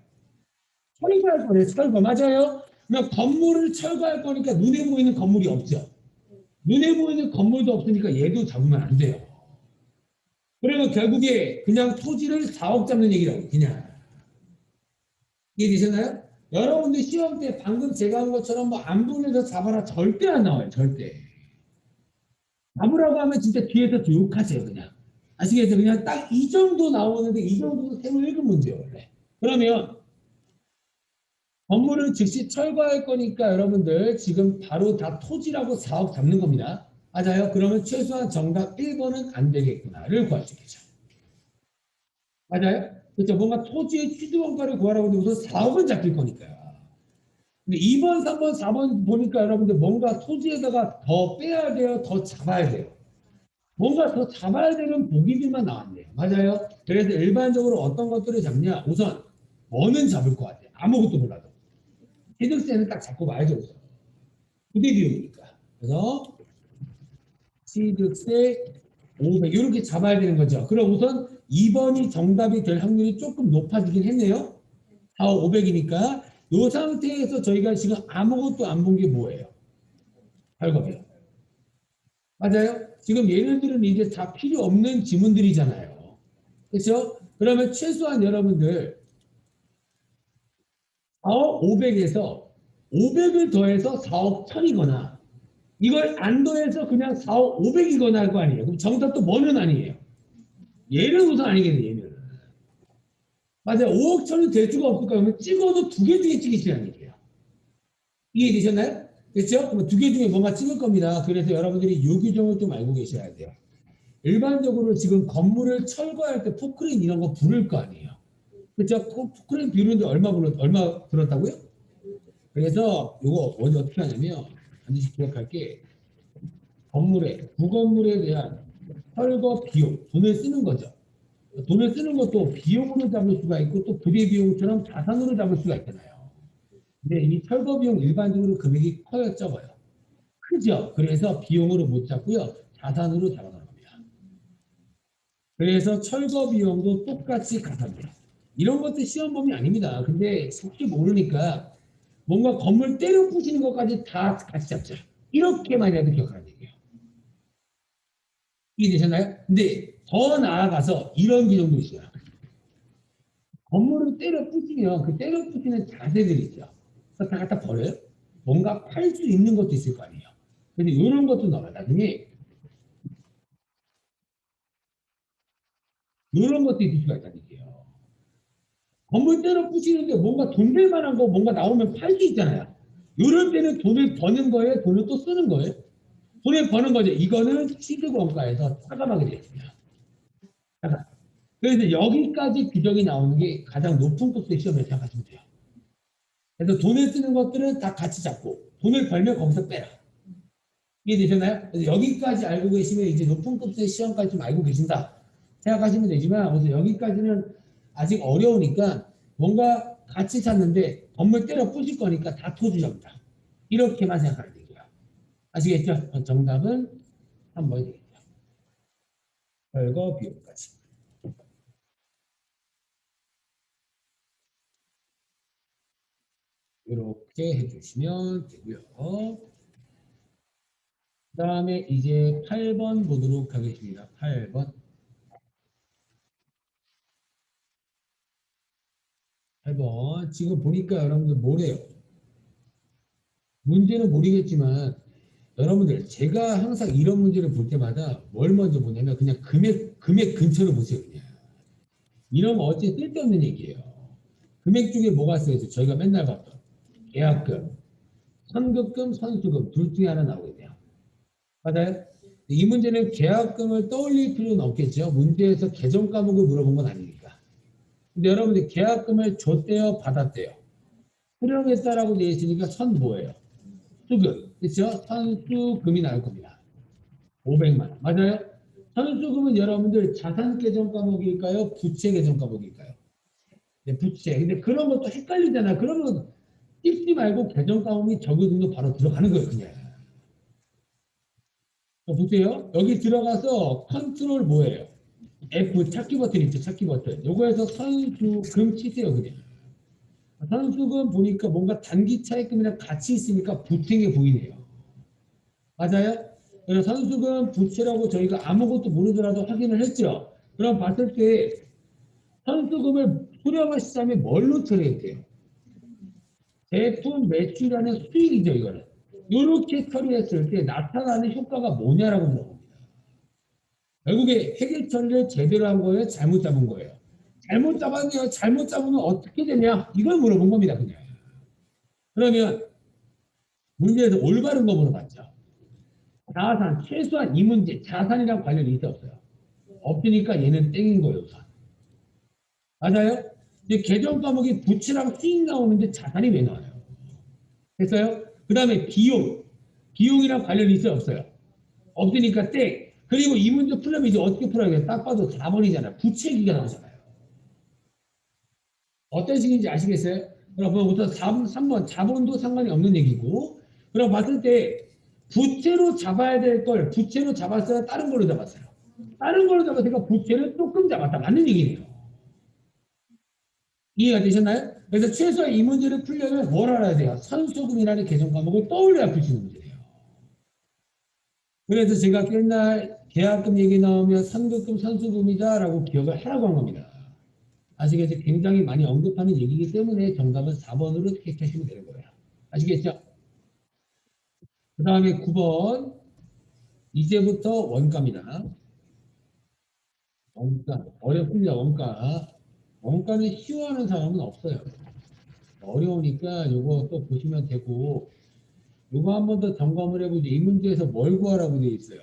철거할 거예요. 철거. 맞아요? 그러면 건물을 철거할 거니까 눈에 보이는 건물이 없죠. 눈에 보이는 건물도 없으니까 얘도 잡으면 안 돼요. 그러면 결국에 그냥 토지를 4억 잡는 얘기라고. 그냥. 이해되셨나요? 여러분들 시험 때 방금 제가 한 것처럼 뭐 안분해서 잡아라 절대 안 나와요. 절대. 잡으라고 하면 진짜 뒤에서 욕하세요. 그냥. 아시겠죠? 그냥 딱 이 정도 나오는데 이 정도도 세무 1급 문제예요. 원래. 그러면 건물을 즉시 철거할 거니까 여러분들 지금 바로 다 토지라고 4억 잡는 겁니다. 맞아요? 그러면 최소한 정답 1번은 안 되겠구나를 구할 수 있겠죠. 맞아요? 그렇죠? 뭔가 토지의 취득원가를 구하라고 하면 우선 4억은 잡힐 거니까요. 근데 2번, 3번, 4번 보니까 여러분들 뭔가 토지에다가 더 빼야 돼요? 더 잡아야 돼요? 뭔가 더 잡아야 되는 보기들만 나왔네요. 맞아요? 그래서 일반적으로 어떤 것들을 잡냐? 우선 뭐는 잡을 것 같아요. 아무것도 몰라도. 취득세는 딱 잡고 말죠. 우선. 부대 비용이니까. 그래서 취득세 500 이렇게 잡아야 되는 거죠. 그럼 우선 2번이 정답이 될 확률이 조금 높아지긴 했네요. 4, 500이니까 이 상태에서 저희가 지금 아무것도 안 본 게 뭐예요? 발급이요. 맞아요? 지금 얘네들은 이제 다 필요 없는 지문들이잖아요. 그렇죠? 그러면 최소한 여러분들 4억 500에서 500을 더해서 4억 1000이거나 이걸 안 더해서 그냥 4억 500이거나 할 거 아니에요. 그럼 정답도 뭐는 아니에요. 얘는 우선 아니겠네. 얘는. 맞아요. 5억 1000은 될 수가 없을까? 그러면 찍어도 두 개 중에 찍으시라는 얘기예요. 이해되셨나요? 그렇죠? 그럼 두 개 중에 뭔가 찍을 겁니다. 그래서 여러분들이 이 규정을 좀 알고 계셔야 돼요. 일반적으로 지금 건물을 철거할 때 포크레인 이런 거 부를 거 아니에요. 그렇죠? 포크레인 비우는데 얼마 들었다고요? 그래서 이거 어떻게 하냐면 반드시 기억할 게 구건물에 대한 철거 비용, 돈을 쓰는 거죠. 돈을 쓰는 것도 비용으로 잡을 수가 있고 또 부대 비용처럼 자산으로 잡을 수가 있잖아요. 근데 이 철거 비용 일반적으로 금액이 커요, 적어요? 크죠. 그래서 비용으로 못 잡고요. 자산으로 잡아가는 겁니다. 그래서 철거 비용도 똑같이 가산돼요. 이런 것도 시험 범위 아닙니다. 근데 혹시 모르니까 뭔가 건물 때려 부시는 것까지 다 같이 잡자. 이렇게만 해도 기억하는 얘기예요. 이해되셨나요? 근데 더 나아가서 이런 기능도 있어요. 건물을 때려 부시면 그 때려 부시는 자재들 있죠. 그거 다 갖다 버려요. 뭔가 팔 수 있는 것도 있을 거 아니에요. 근데 이런 것도 나와요. 나중에 이런 것도 있을 수가 있다는 얘기예요. 건물 때려 부시는데 뭔가 돈 될 만한 거 뭔가 나오면 팔 수 있잖아요. 이럴 때는 돈을 버는 거예요? 돈을 또 쓰는 거예요? 돈을 버는 거죠. 이거는 취득 원가에서 차감하게 되어 있습니다. 차감. 그래서 여기까지 규정이 나오는 게 가장 높은 코스의 시험에 생각하시면 돼요. 그래서 돈을 쓰는 것들은 다 같이 잡고 돈을 벌면 거기서 빼라. 이해되셨나요? 그래서 여기까지 알고 계시면 이제 높은 코스의 시험까지 좀 알고 계신다 생각하시면 되지만 그래서 여기까지는 아직 어려우니까 뭔가 같이 샀는데 건물 때려 부실 거니까 다 토지점이다. 이렇게만 생각하면 되고요. 아시겠죠? 정답은 3번이 되겠죠. 별거 비용까지. 이렇게 해주시면 되고요. 그 다음에 이제 8번 보도록 하겠습니다. 8번. 8번. 지금 보니까 여러분들 뭐래요? 문제는 모르겠지만 여러분들 제가 항상 이런 문제를 볼 때마다 뭘 먼저 보냐면 그냥 금액 근처를 보세요. 그냥. 이런 거 어째 쓸데없는 얘기예요. 금액 중에 뭐가 쓰여있어요? 저희가 맨날 봤던 계약금, 선급금, 선수금 둘 중에 하나 나오겠네요. 맞아요? 이 문제는 계약금을 떠올릴 필요는 없겠죠. 문제에서 계정 과목을 물어본 건 아니니까. 근데 여러분들 계약금을 줬대요, 받았대요. 수령했다라고 되어 있으니까 선 뭐예요? 수금. 그렇죠? 선수금이 나올 겁니다. 500만 원. 맞아요? 선수금은 여러분들 자산 계정 과목일까요? 부채 계정 과목일까요? 네, 부채. 근데 그런 것도 헷갈리잖아. 그러면 찝지 말고 계정 과목이 적용도 바로 들어가는 거예요, 그냥. 보세요. 여기 들어가서 컨트롤 뭐예요? F 찾기 버튼 있죠, 찾기 버튼. 요거에서 선수금 치세요, 그냥. 선수금 보니까 뭔가 단기 차입금이랑 같이 있으니까 부채게 보이네요. 맞아요? 그래서 선수금 부채라고 저희가 아무것도 모르더라도 확인을 했죠. 그럼 봤을 때 선수금을 수령할 시점에 뭘로 처리했대요? 제품 매출하는 수익이죠, 이거는. 이렇게 처리했을 때 나타나는 효과가 뭐냐라고 물어봅니다. 결국에 회계 처리를 제대로 한 거예요? 잘못 잡은 거예요? 잘못 잡았네요. 잘못 잡으면 어떻게 되냐? 이걸 물어본 겁니다, 그냥. 그러면 문제에서 올바른 거 물어봤죠. 자산, 최소한 이 문제, 자산이랑 관련이 있어 없어요? 없으니까 얘는 땡인 거예요, 우선. 맞아요? 이제 계정 과목이 부채랑 수익 나오는데 자산이 왜 나와요? 됐어요? 그 다음에 비용. 비용이랑 관련이 있어요, 없어요? 없으니까 땡. 그리고 이 문제 풀려면 이제 어떻게 풀어야 딱 봐도 4번이잖아요. 부채기가 나오잖아요. 어떤 식인지 아시겠어요? 그럼부터 3번 자본도 상관이 없는 얘기고 그럼 봤을 때 부채로 잡아야 될 걸 부채로 잡았어요? 다른 걸로 잡았어요? 다른 걸로 잡았으니까 부채를 조금 잡았다. 맞는 얘기네요. 이해가 되셨나요? 그래서 최소한 이 문제를 풀려면 뭘 알아야 돼요? 선수금이라는 계정 과목을 떠올려야 풀 수 있는 문제예요. 그래서 제가 옛날 계약금 얘기 나오면 선급금, 선수금이다라고 기억을 하라고 한 겁니다. 아시겠죠? 굉장히 많이 언급하는 얘기이기 때문에 정답은 4번으로 택하시면 되는 거예요. 아시겠죠? 그 다음에 9번 이제부터 원가입니다. 원가 어렵습니다. 원가 원가는 쉬워하는 사람은 없어요. 어려우니까 요거 또 보시면 되고 요거 한 번 더 점검을 해보죠. 이 문제에서 뭘 구하라고 되어 있어요?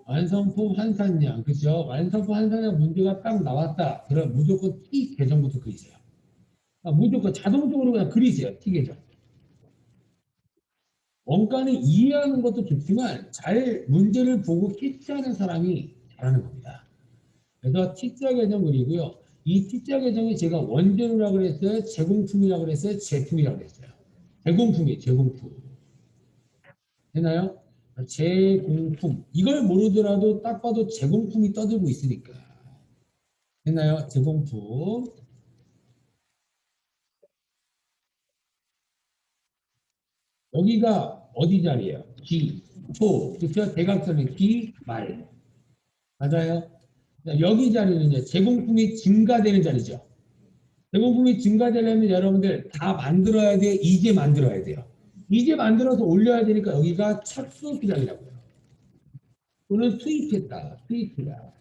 완성품 환산량 그죠? 완성품 환산량 문제가 딱 나왔다. 그럼 무조건 T 계정부터 그리세요. 무조건 자동적으로 그냥 그리세요. T 계정. 원가는 이해하는 것도 좋지만 잘 문제를 보고 캐치하는 사람이 잘하는 겁니다. 그래서 T자 계정 그리고요. 이 T자 계정이 제가 원재료라고 그랬어요? 제공품이라고 그랬어요? 제품이라고 그랬어요? 제공품이에요. 제공품. 되나요? 제공품. 이걸 모르더라도 딱 봐도 제공품이 떠들고 있으니까. 됐나요? 제공품. 여기가 어디 자리예요? 기, 초, 그렇죠? 대각선의 기, 말. 맞아요? 여기 자리는 이제 제공품이 증가되는 자리죠. 제공품이 증가되려면 여러분들 다 만들어야 돼. 이제 만들어야 돼요. 이제 만들어서 올려야 되니까 여기가 착수수량이라고요. 또는 투입했다. 투입수량.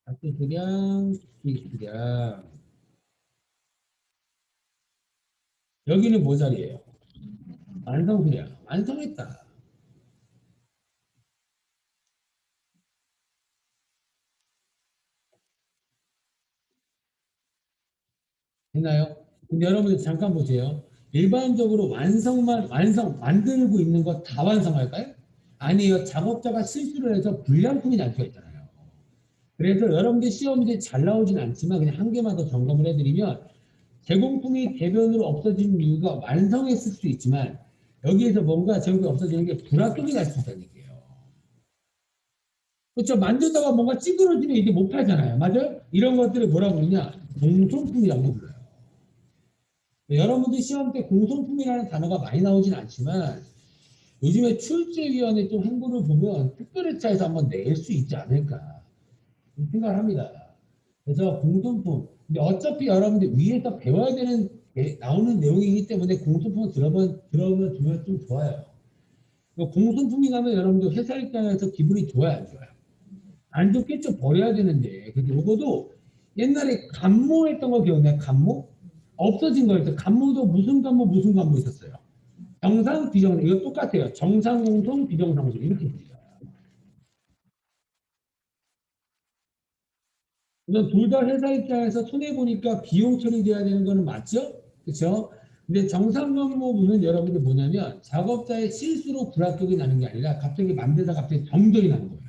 착수수량, 투입수량. 여기는 뭐 자리예요? 완성수량. 완성했다. 됐나요? 근데 여러분들 잠깐 보세요. 일반적으로 완성 만들고 있는 거 다 완성할까요? 아니에요. 작업자가 실수를 해서 불량품이 날 수가 있잖아요. 그래서 여러분들 시험 문제 잘 나오진 않지만 그냥 한 개만 더 점검을 해드리면 제공품이 대변으로 없어지는 이유가 완성했을 수도 있지만 여기에서 뭔가 제공이 없어지는 게 불합격이 날 수 있다는 얘기예요. 그렇죠? 만들다가 뭔가 찌그러지면 이제 못 팔잖아요. 맞아요? 이런 것들을 뭐라고 그러냐? 공통품이라고 불러요. 여러분들 시험 때 공통품이라는 단어가 많이 나오진 않지만 요즘에 출제위원회 좀 행보를 보면 특별회차에서 한번 낼 수 있지 않을까 생각을 합니다. 그래서 공통품. 근데 어차피 여러분들 위에서 배워야 되는 나오는 내용이기 때문에 공통품을 들어보면 주면 좀 좋아요. 공통품이 나면 여러분들 회사 입장에서 기분이 좋아요, 안 좋아요? 안 좋겠죠. 버려야 되는데. 근데 요거도 옛날에 감모했던 거 기억나요? 감모? 없어진 거였어요. 감모도 무슨 감모 무슨 감모 있었어요. 정상 비정상 이거 똑같아요. 정상 공통 비정상 공통 이렇게 있어요. 우선 둘 다 회사 입장에서 손해 보니까 비용 처리돼야 되는 거는 맞죠? 그렇죠? 근데 정상 감모분은 여러분들 뭐냐면 작업자의 실수로 불합격이 나는 게 아니라 갑자기 만들다 갑자기 정전이 나는 거예요.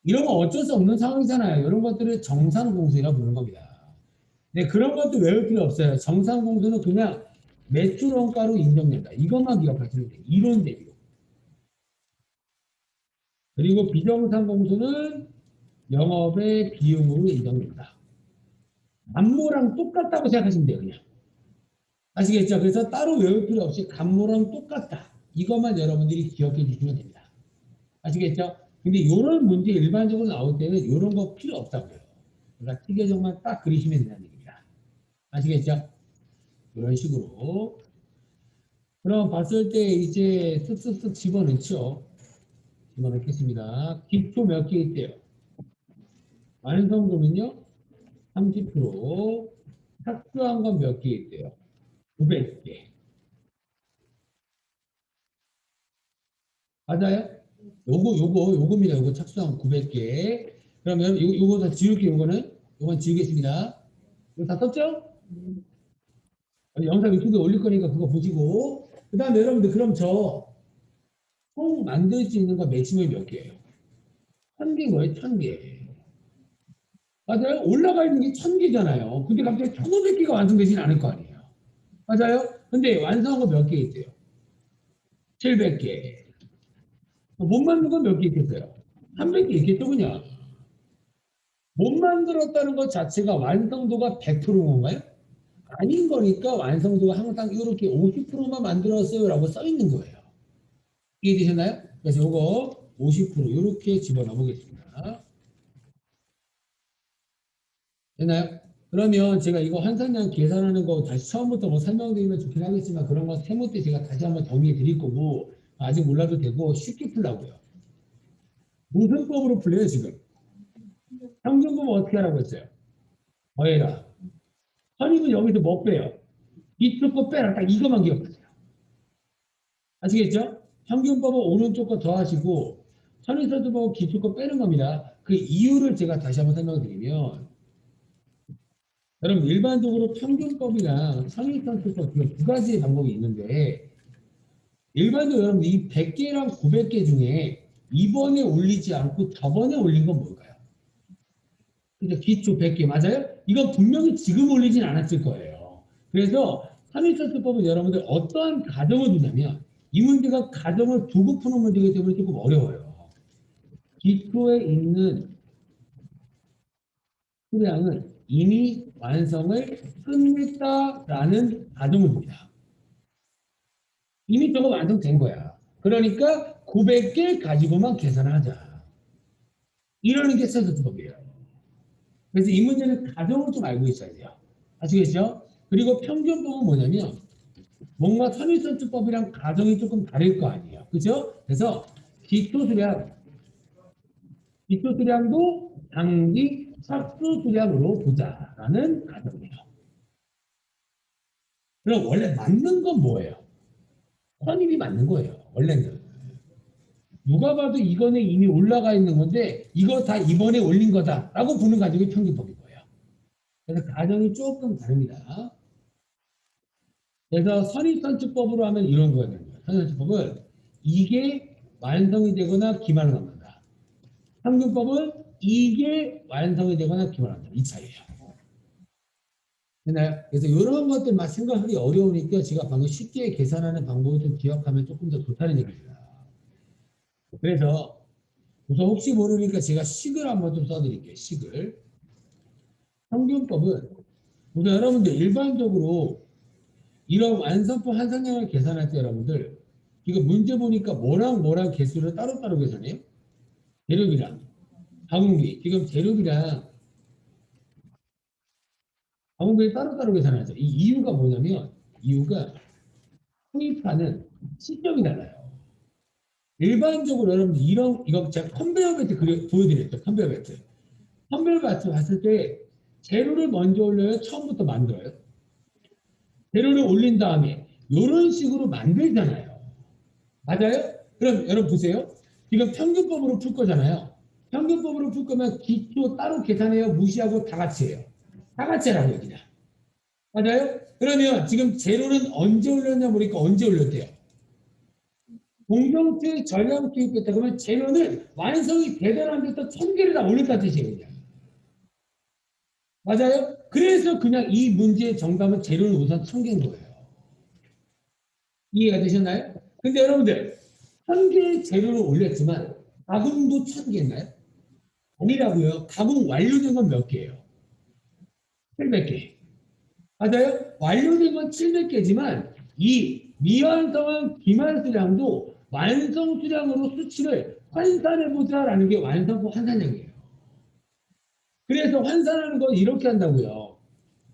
이런 건 어쩔 수 없는 상황이잖아요. 이런 것들을 정상 공소이라고 부르는 겁니다. 네, 그런 것도 외울 필요 없어요. 정상 공소는 그냥 매출 원가로 인정된다. 이것만 기억하시면 돼요. 이론 대비로. 그리고 비정상 공소는 영업의 비용으로 인정된다. 감모랑 똑같다고 생각하시면 돼요. 그냥. 아시겠죠? 그래서 따로 외울 필요 없이 감모랑 똑같다. 이것만 여러분들이 기억해 주시면 됩니다. 아시겠죠? 근데 이런 문제 일반적으로 나올 때는 이런 거 필요 없다고요. 그러니까 티계정만 딱 그리시면 된다는 얘기입니다. 아시겠죠? 이런 식으로. 그럼 봤을 때 이제 쓱쓱쓱 집어넣죠. 집어넣겠습니다. 기초 몇 개 있대요? 완성도는요? 30%. 착수한 건 몇 개 있대요? 900개. 맞아요? 요겁니다. 요거 착수한 900개. 그러면 요거 다 지울게요. 요건 지우겠습니다. 이거 다 썼죠? 영상 유튜브에 올릴 거니까 그거 보시고. 그 다음에 여러분들 그럼 저 총 만들 수 있는 거 매칭이 몇 개예요? 1000개인 거예요, 1000개. 맞아요? 올라가 있는 게 1000개잖아요. 근데 갑자기 1500개가 완성되지는 않을 거 아니에요. 맞아요? 근데 완성한 거 몇 개 있대요? 700개. 못 만든 건 몇 개 있겠어요? 300개 있겠죠, 그냥. 못 만들었다는 것 자체가 완성도가 100%인 건가요? 아닌 거니까 완성도가 항상 이렇게 50%만 만들었어요 라고 써 있는 거예요. 이해되셨나요? 그래서 이거 50% 이렇게 집어넣어 보겠습니다. 됐나요? 그러면 제가 이거 환산량 계산하는 거 다시 처음부터 뭐 설명드리면 좋긴 하겠지만 그런 건 세무 때 제가 다시 한번 정리해 드릴 거고 아직 몰라도 되고 쉽게 풀라고요. 무슨 법으로 풀려요 지금? 평균법 어떻게 하라고 했어요? 더해라. 선임은 여기서 뭐 빼요? 밑에 거 빼라. 딱 이것만 기억하세요. 아시겠죠? 평균법은 오른쪽 거 더하시고 선의서도 기초 거 빼는 겁니다. 그 이유를 제가 다시 한번 설명드리면 여러분 일반적으로 평균법이랑 상위선수법 두 가지의 방법이 있는데 일반적으로 여러분 이 100개랑 900개 중에 이번에 올리지 않고 저번에 올린 건 뭘까요? 그죠? 기초 100개 맞아요? 이건 분명히 지금 올리진 않았을 거예요. 그래서 선의선수법은 여러분들 어떠한 가정을 두냐면 이 문제가 가정을 두고 푸는 문제이기 때문에 조금 어려워요. 기초에 있는 수량은 이미 완성을 끝냈다라는 가정을 둡니다. 이미 저거 완성된 거야. 그러니까 900개 가지고만 계산하자. 이러는 게 선의선수법이에요. 그래서 이 문제는 가정을 좀 알고 있어야 돼요. 아시겠죠? 그리고 평균법은 뭐냐면 뭔가 선의선수법이랑 가정이 조금 다를 거 아니에요. 그죠? 그래서 기초수량도 단기 착수수량으로 보자라는 가정이에요. 그럼 원래 맞는 건 뭐예요? 선임이 맞는 거예요. 원래는. 누가 봐도 이거는 이미 올라가 있는 건데 이거 다 이번에 올린 거다라고 보는 가정이 평균법인 거예요. 그래서 가정이 조금 다릅니다. 그래서 선입선출법으로 하면 이런 거예요. 선입선출법은 이게 완성이 되거나 기만을 합니다. 평균법은 이게 완성이 되거나 기만을 합니다. 이 차이예요. 됐나요? 그래서 이런 것들만 생각하기 어려우니까 제가 방금 쉽게 계산하는 방법을 좀 기억하면 조금 더 좋다는 얘기입니다. 그래서 우선 혹시 모르니까 제가 식을 한번 좀 써드릴게요. 식을. 평균법은 우선 여러분들 일반적으로 이런 완성법 한상량을 계산할 때 여러분들 이거 문제 보니까 뭐랑 개수를 따로따로 계산해요? 재료비랑 가공비. 지금 재료비랑 가공비를 따로따로 계산하죠. 이 이유가 뭐냐면 이유가 투입하는 시점이 달라요. 일반적으로 여러분들 이거 제가 컨베이어 벨트 보여드렸죠. 컨베이어 벨트. 컨베이어 벨트 봤을 때 재료를 먼저 올려요? 처음부터 만들어요? 재료를 올린 다음에 이런 식으로 만들잖아요. 맞아요? 그럼 여러분 보세요. 지금 평균법으로 풀 거잖아요. 평균법으로 풀 거면 기초 따로 계산해요? 무시하고 다 같이 해요? 다 같이 하라고요, 그냥. 맞아요? 그러면 지금 재료는 언제 올렸냐 보니까 언제 올렸대요? 공정투입, 전량 투입했다 그러면 재료는 완성이 되더란 데서 1000개를 다 올렸다 뜻이에요, 그냥. 맞아요? 그래서 그냥 이 문제의 정답은 재료는 우선 1000개인 거예요. 이해가 되셨나요? 근데 여러분들 1000개의 재료를 올렸지만 가공도 1000개인가요? 아니라고요. 가공 완료된 건 몇 개예요? 700개. 맞아요? 완료된 건 700개지만 이 미완성한 기말 수량도 완성 수량으로 수치를 환산해보자라는 게 완성법 환산량이에요. 그래서 환산하는 건 이렇게 한다고요.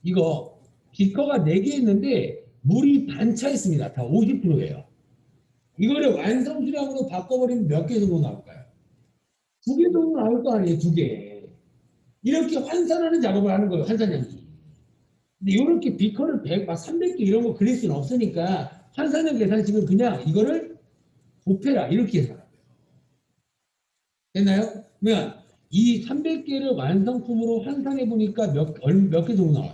이거 비커가 4개 있는데 물이 반 차 있습니다. 다 50%예요. 이거를 완성 수량으로 바꿔버리면 몇 개 정도 나올까요? 2개 정도 나올 거 아니에요. 2개. 이렇게 환산하는 작업을 하는 거예요. 환산량이. 근데 이렇게 비커를 100, 300개 이런 거 그릴 수는 없으니까 환산량 계산식은 그냥 이거를 곱해라 이렇게 계산하고요. 됐나요? 그러면 이 300개를 완성품으로 환산해 보니까 몇 개 정도 나와요?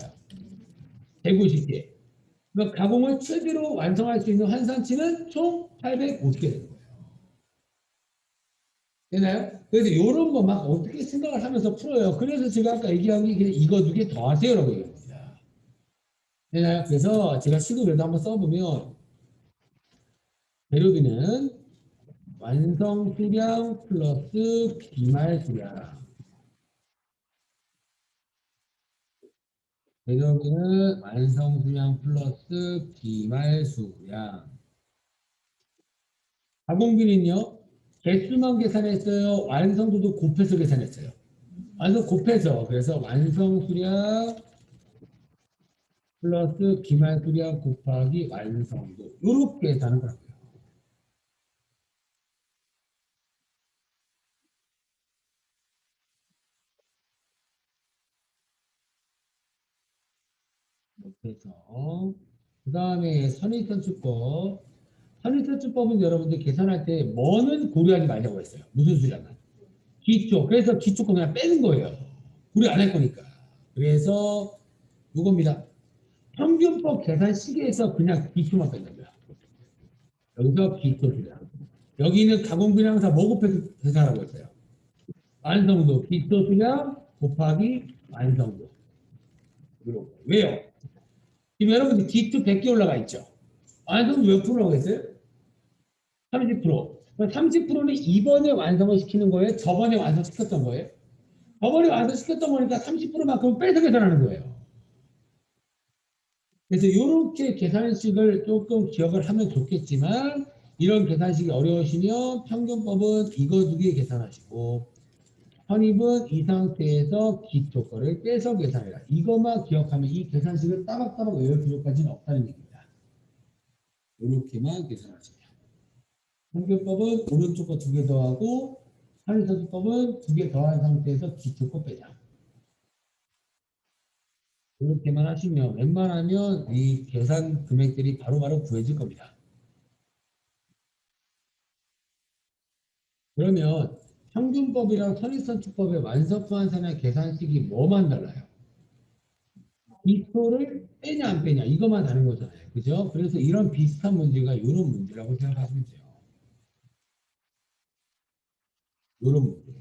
150개. 그러니까 가공을 최대로 완성할 수 있는 환산치는 총 850개 되는 거예요. 되나요? 그래서 이런 거 막 어떻게 생각을 하면서 풀어요. 그래서 제가 아까 얘기한 게 이거 2개 더하세요라고 얘기합니다. 되나요? 그래서 제가 식으로도 한번 써보면 재료비는 완성 수량 플러스 기말 수량. 재료비는 완성 수량 플러스 기말 수량. 가공비는요, 개수만 계산했어요. 완성도도 곱해서 계산했어요. 완성 곱해서. 그래서 완성 수량 플러스 기말 수량 곱하기 완성도. 이렇게 계산을 하고요. 그래서 그 다음에 선의선출법. 선의선출법은 여러분들 계산할 때 뭐는 고려하지 말자고 했어요. 무슨 수량은? 기초. 그래서 기초 거 그냥 빼는 거예요. 고려 안 할 거니까. 그래서 이겁니다. 평균법 계산 시계에서 그냥 기초만 뺀 거야. 여기서 기초 수량. 여기는 가공비량사 뭐 곱해서 계산하고 있어요. 완성도. 기초 수량 곱하기 완성도. 왜요? 지금 여러분들 D2 100개 올라가 있죠. 완성 몇 프로라고 했어요? 30%. 30%는 이번에 완성을 시키는 거예요? 저번에 완성시켰던 거예요? 저번에 완성시켰던 거니까 30%만큼 빼서 계산하는 거예요. 그래서 이렇게 계산식을 조금 기억을 하면 좋겠지만 이런 계산식이 어려우시면 평균법은 이거 두 개 계산하시고 선입은 이 상태에서 기초 거를 빼서 계산해라. 이것만 기억하면 이 계산식을 따박따박 외울 필요까지는 없다는 얘기입니다. 이렇게만 계산하시면. 평균법은 오른쪽 거 두 개 더하고 선입선수법은 두 개 더한 상태에서 기초 거 빼자. 이렇게만 하시면 웬만하면 이 계산 금액들이 바로바로 구해질 겁니다. 그러면 평균법이랑 선입선출법의 완성환산의 계산식이 뭐만 달라요? 기초를 빼냐 안 빼냐 이것만 다른 거잖아요. 그죠? 그래서 이런 비슷한 문제가 이런 문제라고 생각하시면 돼요. 이런 문제.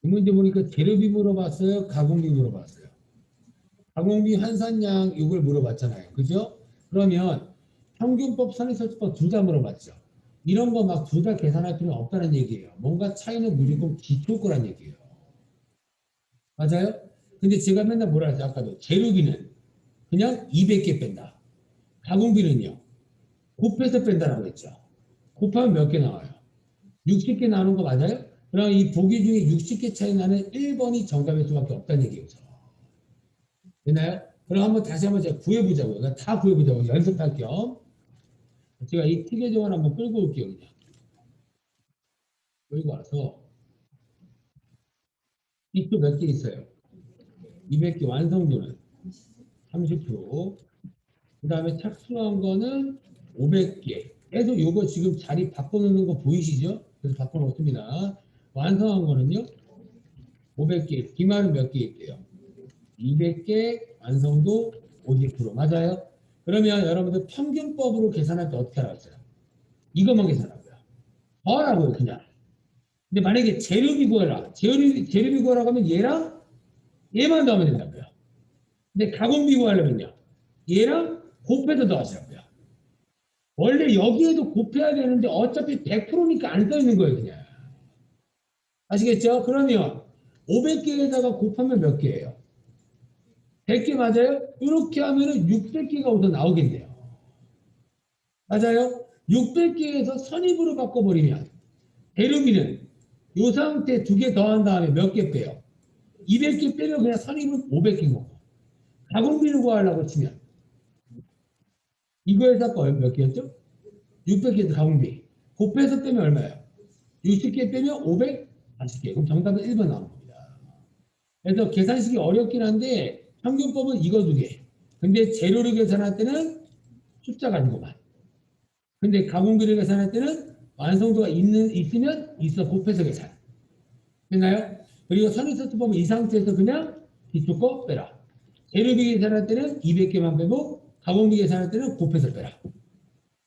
이 문제 보니까 재료비 물어봤어요? 가공비 물어봤어요? 가공비 환산량 이걸 물어봤잖아요. 그죠? 그러면 평균법, 선입선출법 둘 다 물어봤죠. 이런 거 막 둘 다 계산할 필요는 없다는 얘기예요. 뭔가 차이는 무조건 기초 거란 얘기예요. 맞아요? 근데 제가 맨날 뭐라 하죠? 아까도 재료비는 그냥 200개 뺀다. 가공비는요. 곱해서 뺀다라고 했죠. 곱하면 몇 개 나와요? 60개 나오는 거 맞아요? 그럼 이 보기 중에 60개 차이 나는 1번이 정답일 수밖에 없다는 얘기죠. 되나요? 그럼 한번 다시 한번 제가 구해보자고요. 그러니까 다 구해보자고요. 연습할 겸. 제가 이 티계정을 한번 끌고 올게요. 그냥. 끌고 와서 이또 몇 개 있어요? 200개 완성도는 30%. 그 다음에 착수한 거는 500개. 계속 요거 지금 자리 바꿔놓는 거 보이시죠? 그래서 바꿔놓습니다. 완성한 거는요? 500개. 기말은 몇 개 있대요? 200개, 완성도 50%. 맞아요? 그러면 여러분들 평균법으로 계산할 때 어떻게 알았어요? 이것만 계산하고요. 더하라고요, 그냥. 근데 만약에 재료비 구해라. 재료비 구하라고 하면 얘랑 얘만 더하면 된다고요. 근데 가공비 구하려면요. 얘랑 곱해서 더하시라고요. 원래 여기에도 곱해야 되는데 어차피 100%니까 안 써있는 거예요, 그냥. 아시겠죠? 그러면 500개에다가 곱하면 몇 개예요? 100개 맞아요? 이렇게 하면은 600개가 우선 나오겠네요. 맞아요? 600개에서 선입으로 바꿔버리면 대료비는 이 상태 두 개 더한 다음에 몇 개 빼요? 200개 빼면 그냥 선입은 500개인 거고. 가공비를 구하려고 치면 이거에서 몇 개였죠? 600개 가공비. 곱해서 빼면 얼마예요? 60개 빼면 540개. 그럼 정답은 1번 나오는 겁니다. 그래서 계산식이 어렵긴 한데 평균법은 이거 두 개. 근데 재료를 계산할 때는 숫자 가지고만. 근데 가공비를 계산할 때는 완성도가 있으면 있어 곱해서 계산. 됐나요? 그리고 선입선출법은 이 상태에서 그냥 기초 거 빼라. 재료비 계산할 때는 200개만 빼고 가공비 계산할 때는 곱해서 빼라.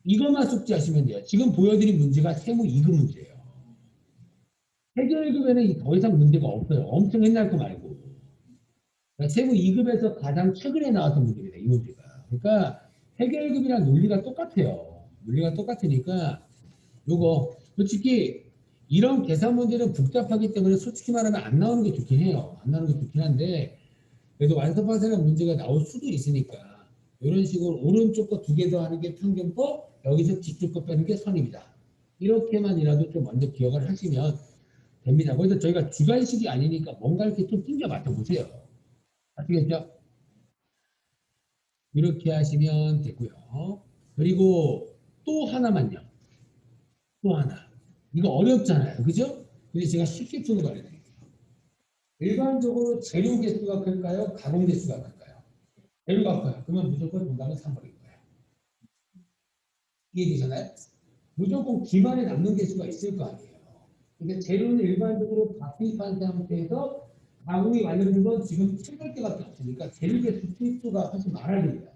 이것만 숙지하시면 돼요. 지금 보여드린 문제가 세무 2급 문제예요. 해결급에는 더 이상 문제가 없어요. 엄청 옛날 거 말고. 그러니까 세무 2급에서 가장 최근에 나왔던 문제입니다. 이 문제가. 그러니까 해결급이랑 논리가 똑같아요. 논리가 똑같으니까 요거 솔직히 이런 계산 문제는 복잡하기 때문에 솔직히 말하면 안 나오는 게 좋긴 해요. 안 나오는 게 좋긴 한데 그래도 완성파생한 문제가 나올 수도 있으니까 이런 식으로 오른쪽 거 두 개 더 하는 게 평균법, 여기서 뒤쪽 거 빼는 게 선입니다. 이렇게만이라도 좀 먼저 기억을 하시면 됩니다. 그래서 저희가 주관식이 아니니까 뭔가 이렇게 좀 튕겨 맡아보세요. 아시겠죠? 이렇게 하시면 되고요. 그리고 또 하나만요. 또 하나. 이거 어렵잖아요. 그죠? 근데 제가 쉽게 푸는 거 알려드릴게요. 일반적으로 재료 개수가 클까요? 가공 개수가 클까요? 재료가 커요. 그러면 무조건 정답은 3번일 거예요. 이해되잖아요? 무조건 기반에 남는 개수가 있을 거 아니에요. 근데 재료는 일반적으로 바퀴판 상태에서 가공이 완료된 건 지금 700개밖에 없으니까 재료 개수 필수가 훨씬 많아야 됩니다.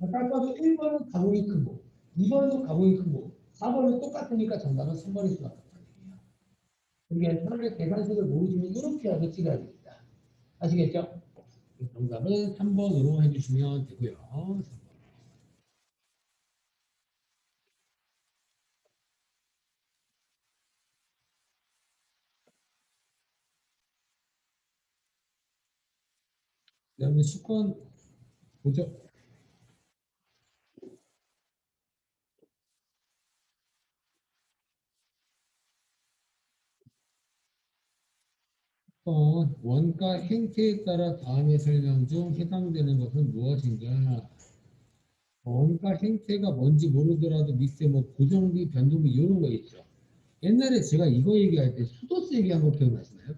딱 봐도 1번은 가공이 크고 2번도 가공이 크고 4번은 똑같으니까 정답은 3번일 수밖에 없다. 그러니까 현재 계산식을 모르시면 이렇게라도 찍어야 됩니다. 아시겠죠? 정답은 3번으로 해주시면 되고요. 3번. 그다음에 10번 보죠. 원가 행태에 따라 다음의 설명 중 해당되는 것은 무엇인가? 원가 행태가 뭔지 모르더라도 밑에 뭐 고정비, 변동비 이런 거 있죠. 옛날에 제가 이거 얘기할 때 수도세 얘기한 거 기억나시나요?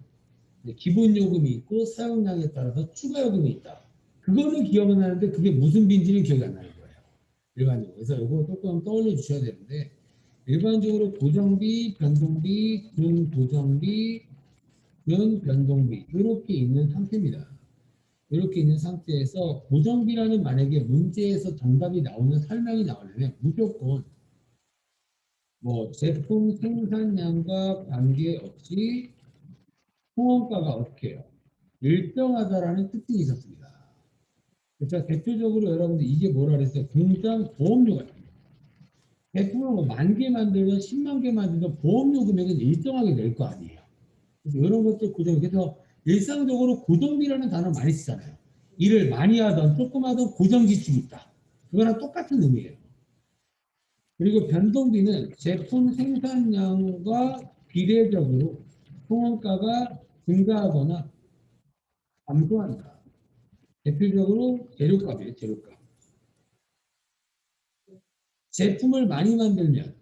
네, 기본 요금이 있고 사용량에 따라서 추가 요금이 있다. 그거는 기억은 나는데 그게 무슨 빈지는 기억이 안 나는 거예요. 일반적으로. 그래서 이거 조금 떠올려 주셔야 되는데 일반적으로 고정비, 변동비, 준고정비, 변동비 이렇게 있는 상태입니다. 이렇게 있는 상태에서 고정비라는 만약에 문제에서 정답이 나오는 설명이 나오려면 무조건 뭐 제품 생산량과 관계없이 후원가가 어떻게 해요? 일정하다라는 특징이 있었습니다. 그래서 대표적으로 여러분들 이게 뭐라 그랬어요? 공장 보험료가 있습니다. 제품을 뭐 10,000개 만들면 10만 개 만들면 보험료 금액은 일정하게 낼 거 아니에요. 그래서 이런 것들 고정. 그래서 일상적으로 고정비라는 단어 많이 쓰잖아요. 일을 많이 하던 조금 하던 고정 지출이 있다. 그거랑 똑같은 의미예요. 그리고 변동비는 제품 생산량과 비례적으로 통원가가 증가하거나 감소한다. 대표적으로 재료값이에요. 재료값. 제품을 많이 만들면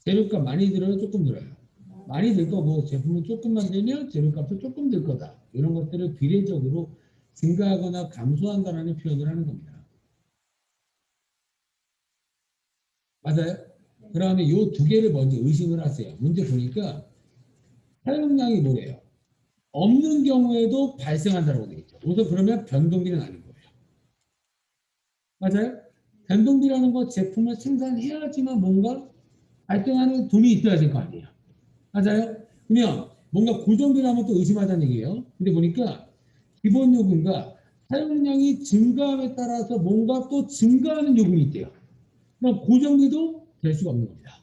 재료값 많이 들어요? 조금 들어요? 많이 들 거고 제품을 조금 만들면 재료값도 조금 들 거다. 이런 것들을 비례적으로 증가하거나 감소한다라는 표현을 하는 겁니다. 맞아요? 그러면 이 두 개를 먼저 의심을 하세요. 문제 보니까 사용량이 뭐래요? 없는 경우에도 발생한다고 되어 있죠. 우선 그러면 변동비는 아닌 거예요. 맞아요? 변동비라는 거 제품을 생산해야지만 뭔가 발생하는 돈이 있어야 될 거 아니에요. 맞아요? 그러면 뭔가 고정비라면 또 의심하자는 얘기예요. 근데 보니까 기본 요금과 사용량이 증가함에 따라서 뭔가 또 증가하는 요금이 있대요. 그럼 고정비도 될 수가 없는 겁니다.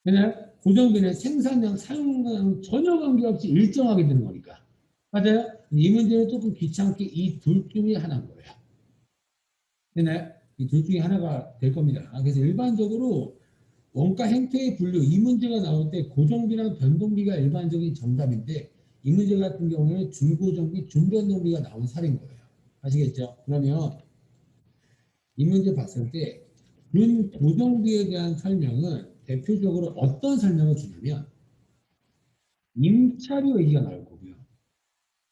왜냐하면 고정비는 생산량, 사용량 전혀 관계없이 일정하게 되는 거니까. 맞아요? 이 문제는 조금 귀찮게 이 둘 중에 하나인 거예요. 되나요? 이 둘 중에 하나가 될 겁니다. 그래서 일반적으로 원가 행태의 분류 이 문제가 나올 때 고정비랑 변동비가 일반적인 정답인데 이 문제 같은 경우에는 준고정비, 준변동비가 나온 사례인 거예요. 아시겠죠? 그러면 이 문제 봤을 때 준고정비에 대한 설명은 대표적으로 어떤 설명을 주냐면 임차료 얘기가 나올 거고요.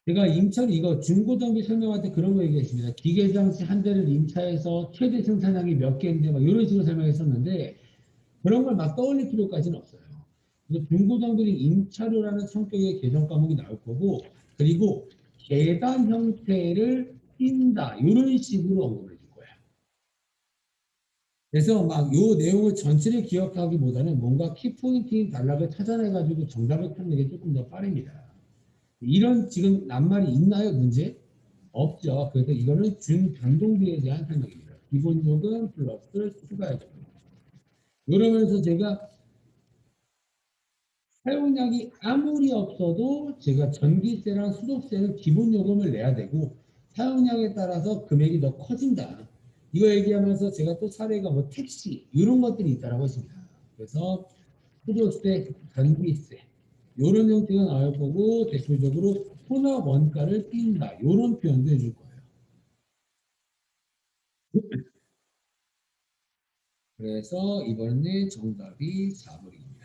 제가 임차료 이거 중고정비 설명할 때 그런 거 얘기했습니다. 기계장치 한 대를 임차해서 최대 생산량이 몇 개인데 막 이런 식으로 설명했었는데 그런 걸 막 떠올릴 필요까지는 없어요. 중고정비는 임차료라는 성격의 개정 과목이 나올 거고 그리고 계단 형태를 띈다 이런 식으로 언급을 해줄 거예요. 그래서 막 요 내용을 전체를 기억하기보다는 뭔가 키포인트인 단락을 찾아내가지고 정답을 찾는 게 조금 더 빠릅니다. 이런 지금 낱말이 있나요 문제? 없죠. 그래서 이거는 준변동비에 대한 설명입니다. 기본 요금 플러스 추가 요금. 이러면서 제가 사용량이 아무리 없어도 제가 전기세랑 수도세는 기본 요금을 내야 되고 사용량에 따라서 금액이 더 커진다. 이거 얘기하면서 제가 또 사례가 뭐 택시 이런 것들이 있다라고 했습니다. 그래서 수도세, 전기세 이런 형태가 나올 거고 대표적으로 혼합 원가를 띈다 이런 표현도 해줄 거예요. 그래서 이번에 정답이 4번입니다.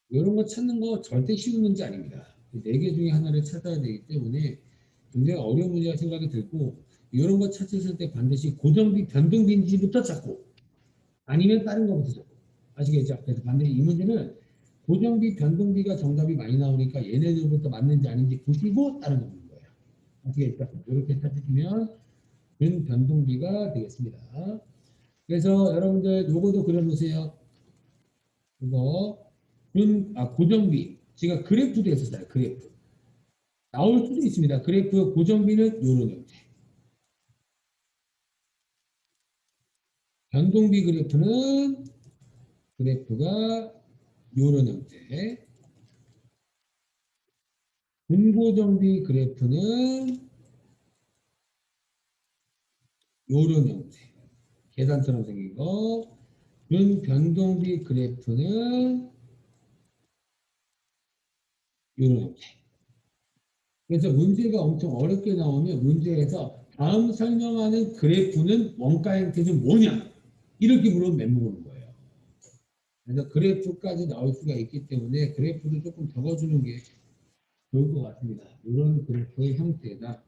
이런 거 찾는 거 절대 쉬운 문제 아닙니다. 네 개 중에 하나를 찾아야 되기 때문에 굉장히 어려운 문제가 생각이 들고 이런 거 찾으실 때 반드시 고정비, 변동비인지부터 찾고 아니면 다른 거부터 찾고 아시겠죠? 그래서 반드시 이 문제는 고정비, 변동비가 정답이 많이 나오니까 얘네들부터 맞는지 아닌지 보시고 다른 거 보는 거예요. 아시겠죠? 이렇게 찾으시면 변동비가 되겠습니다. 그래서 여러분들 요거도 그려놓으세요. 이거 고정비 제가 그래프도 했었어요. 그래프 나올 수도 있습니다. 그래프 고정비는 이런 형태. 변동비 그래프는 그래프가 이런 형태. 분고정비 그래프는 이런 형태. 계산처럼 생긴 거. 변동비 그래프는 이런 형태. 그래서 문제가 엄청 어렵게 나오면 문제에서 다음 설명하는 그래프는 원가 형태는 뭐냐? 이렇게 물으면 멘붕 오는 거예요. 그래서 그래프까지 나올 수가 있기 때문에 그래프를 조금 적어주는 게 좋을 것 같습니다. 이런 그래프의 형태다.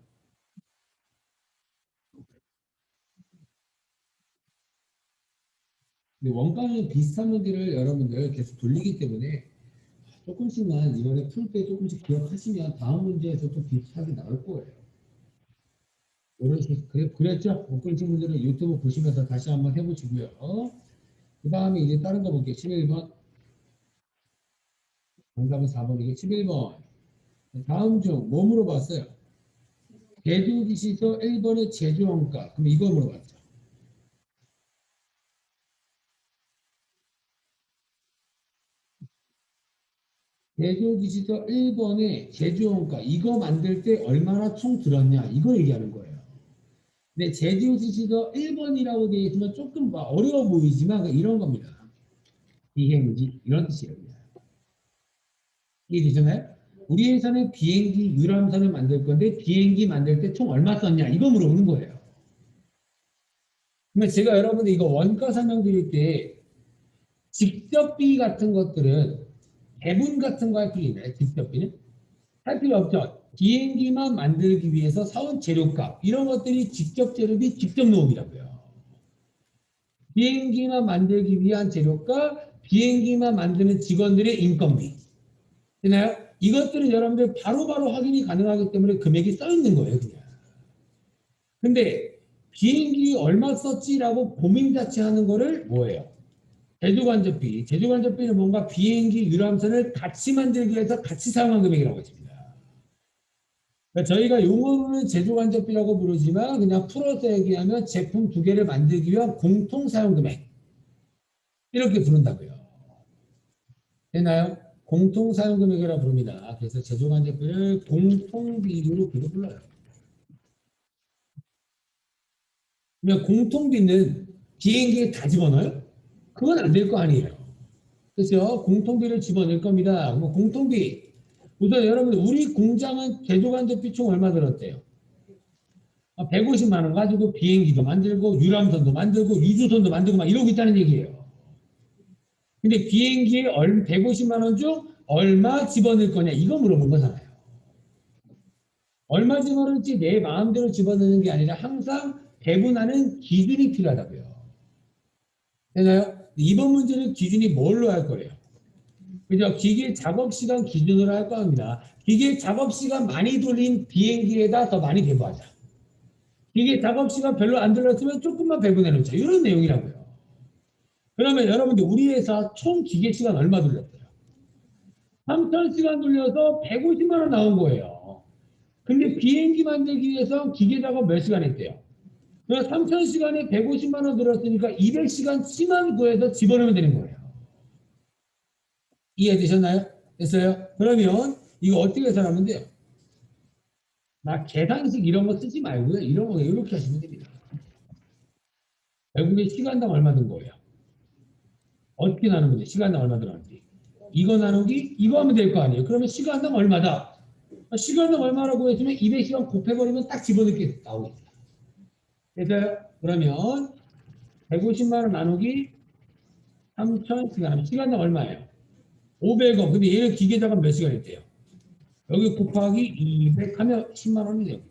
근데 원가는 비슷한 문제를 여러분들 계속 돌리기 때문에 조금씩만 이번에 풀 때 조금씩 기억하시면 다음 문제에서도 비슷하게 나올 거예요. 이런 식으로 그랬죠? 못 끊친 분들은 유튜브 보시면서 다시 한번 해보시고요. 그 다음에 이제 다른 거 볼게요. 11번. 정답은 4번이게 11번. 다음 중 뭐 물어봤어요? 제조기시서 1번의 제조원가. 그럼 이거 물어봤죠. 제조기시서 1번의 제조원가. 이거 만들 때 얼마나 총 들었냐. 이거 얘기하는 거예요. 근데 제조기시서 1번이라고 되어 있으면 조금 어려워 보이지만 이런 겁니다. 비행기 이런 뜻이에요. 이해되셨나요? 우리 회사는 비행기 유람선을 만들 건데 비행기 만들 때 총 얼마 썼냐 이거 물어보는 거예요. 그러면 제가 여러분들 이거 원가 설명드릴 때 직접비 같은 것들은 배분 같은 거 할 필요 있나요? 직접비는? 할 필요 없죠. 비행기만 만들기 위해서 사온 재료값 이런 것들이 직접 재료비 직접 노업이라고요. 비행기만 만들기 위한 재료값 비행기만 만드는 직원들의 인건비 되나요? 이것들은 여러분들 바로바로 확인이 가능하기 때문에 금액이 써 있는 거예요. 그냥. 근데 비행기 얼마 썼지라고 고민 자체 하는 거를 뭐예요? 제조간접비. 제조간접비는 뭔가 비행기 유람선을 같이 만들기 위해서 같이 사용한 금액이라고 했습니다. 그러니까 저희가 용어로는 제조간접비라고 부르지만 그냥 풀어서 얘기하면 제품 두 개를 만들기 위한 공통 사용 금액. 이렇게 부른다고요. 되나요? 공통 사용 금액이라고 부릅니다. 그래서 제조간접비를 공통비로 불러요. 그러면 공통비는 비행기에 다 집어넣어요? 그건 안 될 거 아니에요. 그래서 공통비를 집어넣을 겁니다. 뭐 공통비. 우선 여러분 우리 공장은 제조간접비 총 얼마 들었대요? 150만 원 가지고 비행기도 만들고 유람선도 만들고 유조선도 만들고 막 이러고 있다는 얘기예요. 근데 비행기에 150만 원 중 얼마 집어넣을 거냐 이거 물어본 거잖아요. 얼마 집어넣을지 내 마음대로 집어넣는 게 아니라 항상 배분하는 기준이 필요하다고요. 되나요? 이번 문제는 기준이 뭘로 할 거예요? 그죠? 기계 작업 시간 기준으로 할 겁니다. 기계 작업 시간 많이 돌린 비행기에다 더 많이 배부하자. 기계 작업 시간 별로 안 들었으면 조금만 배분해 놓자. 이런 내용이라고요. 그러면 여러분들 우리 회사 총 기계 시간 얼마 돌렸어요? 3,000시간 돌려서 150만 원 나온 거예요. 근데 비행기 만들기 위해서 기계 작업 몇 시간 했대요? 그래서 3,000시간에 150만 원 들었으니까 200시간 치만 구해서 집어넣으면 되는 거예요. 이해되셨나요? 됐어요? 그러면 이거 어떻게 계산하면 돼요? 나 계산식 이런 거 쓰지 말고요. 이런 거 이렇게 하시면 됩니다. 결국에 시간당 얼마 든 거예요? 어떻게 나누면 돼요? 시간당 얼마 들었는지. 이거 나누기 이거 하면 될 거 아니에요. 그러면 시간당 얼마다? 시간당 얼마라고 했으면 200시간 곱해버리면 딱 집어넣게 나오겠다. 됐어요? 그러면 150만 원 나누기 3,000시간. 시간당 얼마예요? 500원. 근데 얘는 기계자가 몇 시간 했대요? 여기 곱하기 200 하면 10만 원이 돼요.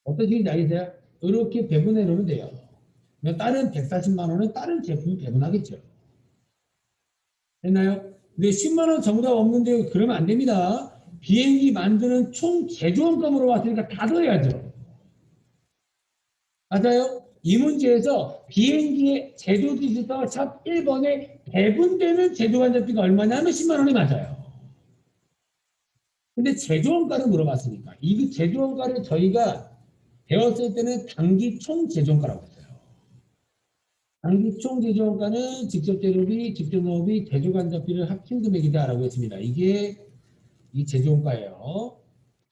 어떠신지 알겠어요? 이렇게 배분해 놓으면 돼요. 다른 140만 원은 다른 제품 배분하겠죠. 됐나요? 근데 10만 원 정답 없는데 그러면 안 됩니다. 비행기 만드는 총 제조원금으로 왔으니까 다 더해야죠. 맞아요? 이 문제에서 비행기의 제조기지서 샵 1번에 배분되는 제조관접비가 얼마냐 하면 10만 원이 맞아요. 근데 제조원가를 물어봤으니까 이 제조원가를 저희가 배웠을 때는 단기 총 제조원가라고 했어요. 단기 총 제조원가는 직접 재료비, 직접 농업비, 제조간접비를 합친 금액이다라고 했습니다. 이게 이 제조원가예요.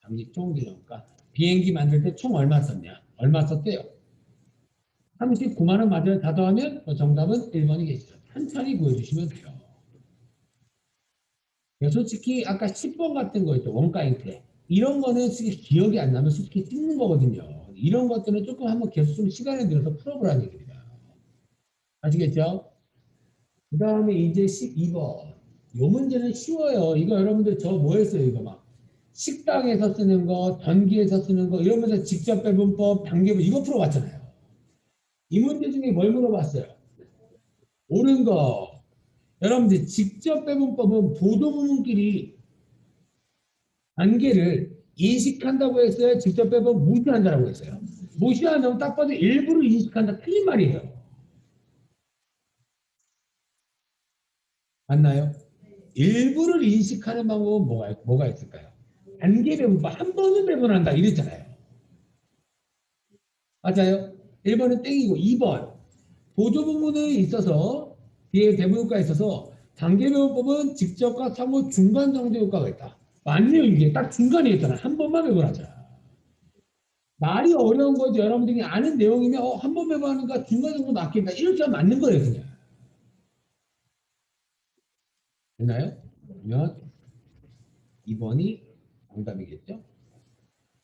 단기 총 제조원가. 비행기 만들 때 총 얼마 썼냐? 얼마 썼대요? 39만 원 맞아요. 다 더하면 정답은 1번이겠죠. 천천히 구해주시면 돼요. 솔직히 아까 10번 같은 거 있죠. 원가 형태. 이런 거는 기억이 안 나면 솔직히 찍는 거거든요. 이런 것들은 조금 한번 계속 좀 시간을 들여서 풀어보라는 얘기입니다. 아시겠죠? 그 다음에 이제 12번. 요 문제는 쉬워요. 이거 여러분들 저 뭐 했어요? 이거 막. 식당에서 쓰는 거, 전기에서 쓰는 거, 이러면서 직접 배분법, 단계분 이거 풀어봤잖아요. 이 문제 중에 뭘 물어봤어요? 옳은 거. 여러분들 직접 배분법은 보도부문끼리 단계를 인식한다고 했어요? 직접 배분 무시한다고 했어요? 무시하면 딱 봐도 일부를 인식한다. 틀린 말이에요. 맞나요? 일부를 인식하는 방법은 뭐가 있을까요? 단계 배분법 한 번은 배분한다 이랬잖아요. 맞아요? 1번은 땡이고 2번 보조 부분에 있어서 뒤에 대분효과에 있어서 단계 배분법은 직접과 상호 중간 정도 효과가 있다. 맞네요. 이게 딱 중간에 있잖아. 한 번만 배분하자. 말이 어려운 거죠. 여러분들이 아는 내용이면 한 번 배분하니까 중간 정도 낫겠다. 이렇게 하면 맞는 거예요. 그냥. 됐나요? 그러면 2번이 정답이겠죠?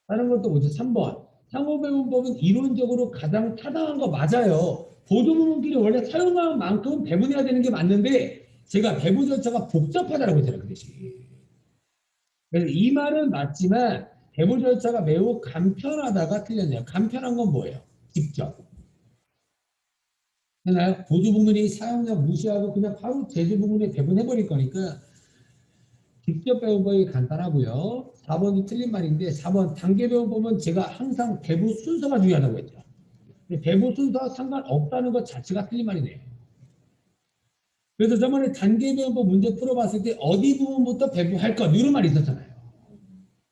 다른 것도 보죠. 3번. 상호배분법은 이론적으로 가장 타당한 거 맞아요. 보조부문끼리 원래 사용한 만큼 배분해야 되는 게 맞는데 제가 배분 절차가 복잡하다고 했잖아요. 그 대신. 그래서 이 말은 맞지만 배분 절차가 매우 간편하다가 틀렸네요. 간편한 건 뭐예요? 직접. 되나요? 보조부문이 사용량 무시하고 그냥 바로 제조부문에 배분해버릴 거니까 직접 배운 법이 간단하고요. 4번이 틀린 말인데 4번 단계 배운 법은 제가 항상 배분 순서가 중요하다고 했죠. 배분 순서와 상관없다는 것 자체가 틀린 말이네요. 그래서 저번에 단계 배운법 문제 풀어봤을 때 어디 부분부터 배분할 것 이런 말이 있었잖아요.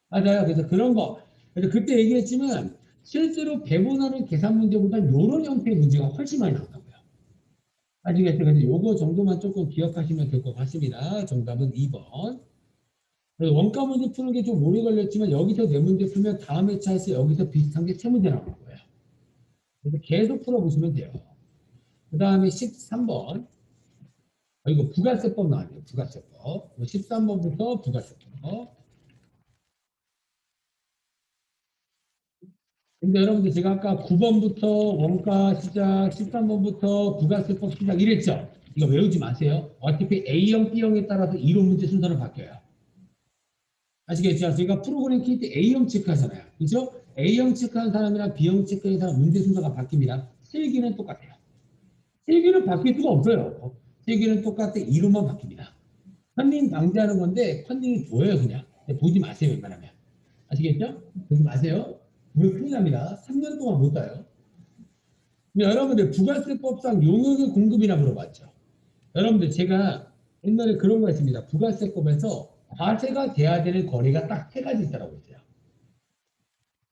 맞아요. 그래서 그런 거. 그래서 그때 얘기했지만 실제로 배분하는 계산 문제보다 이런 형태의 문제가 훨씬 많이 나온다고요. 아시겠죠? 그래서 요거 정도만 조금 기억하시면 될 것 같습니다. 정답은 2번. 원가 문제 푸는 게 좀 오래 걸렸지만 여기서 네 문제 풀면 다음 회차에서 여기서 비슷한 게 세 문제 나오는 거예요. 그래서 계속 풀어보시면 돼요. 그 다음에 13번. 이거 부가세법 나왔네요. 부가세법. 13번부터 부가세법. 근데 여러분들 제가 아까 9번부터 원가 시작, 13번부터 부가세법 시작 이랬죠? 이거 외우지 마세요. 어차피 A형, B형에 따라서 이론 문제 순서는 바뀌어요. 아시겠죠? 제가 프로그램 키울 때 A형 체크하잖아요. 그죠? A형 체크한 사람이랑 B형 체크한 사람 문제 순서가 바뀝니다. 실기는 똑같아요. 실기는 바뀔 수가 없어요. 실기는 똑같아 이론만 바뀝니다. 컨닝 방지하는 건데 컨닝이 보여요 그냥. 보지 마세요 웬만하면. 아시겠죠? 보지 마세요. 이거 큰일 납니다. 3년 동안 못 가요. 여러분들 부가세법상 용역의 공급이나 물어봤죠. 여러분들 제가 옛날에 그런 거 했습니다. 부가세법에서 과세가 돼야 되는 거래가 딱 세 가지 있다고 했어요.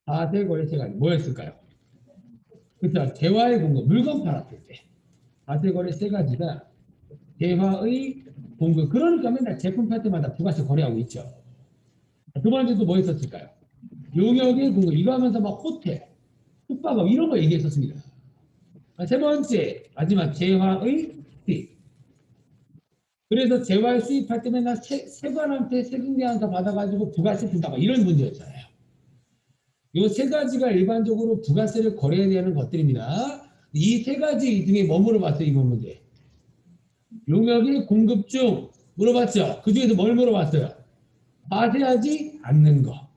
과세 거래 세 가지. 뭐였을까요? 그렇죠. 대화의 공급, 물건 팔았을 때. 과세 거래 세 가지가 대화의 공급. 그러니까 맨날 제품 팔 때마다 부가세 거래하고 있죠. 두 번째도 뭐 있었을까요? 용역의 공급. 이거 하면서 막 호텔, 숙박업 이런 거 얘기했었습니다. 세 번째, 마지막 재화의 수입. 그래서 재화의 수입할 때 맨날 세관한테 세금계한서 받아가지고 부가세 푼다. 이런 문제였잖아요. 이 세 가지가 일반적으로 부가세를 거래해야 되는 것들입니다. 이 세 가지 중에 뭐 물어봤어요? 이번 문제. 용역의 공급 중 물어봤죠. 그 중에서 뭘 물어봤어요? 과세하지 않는 거.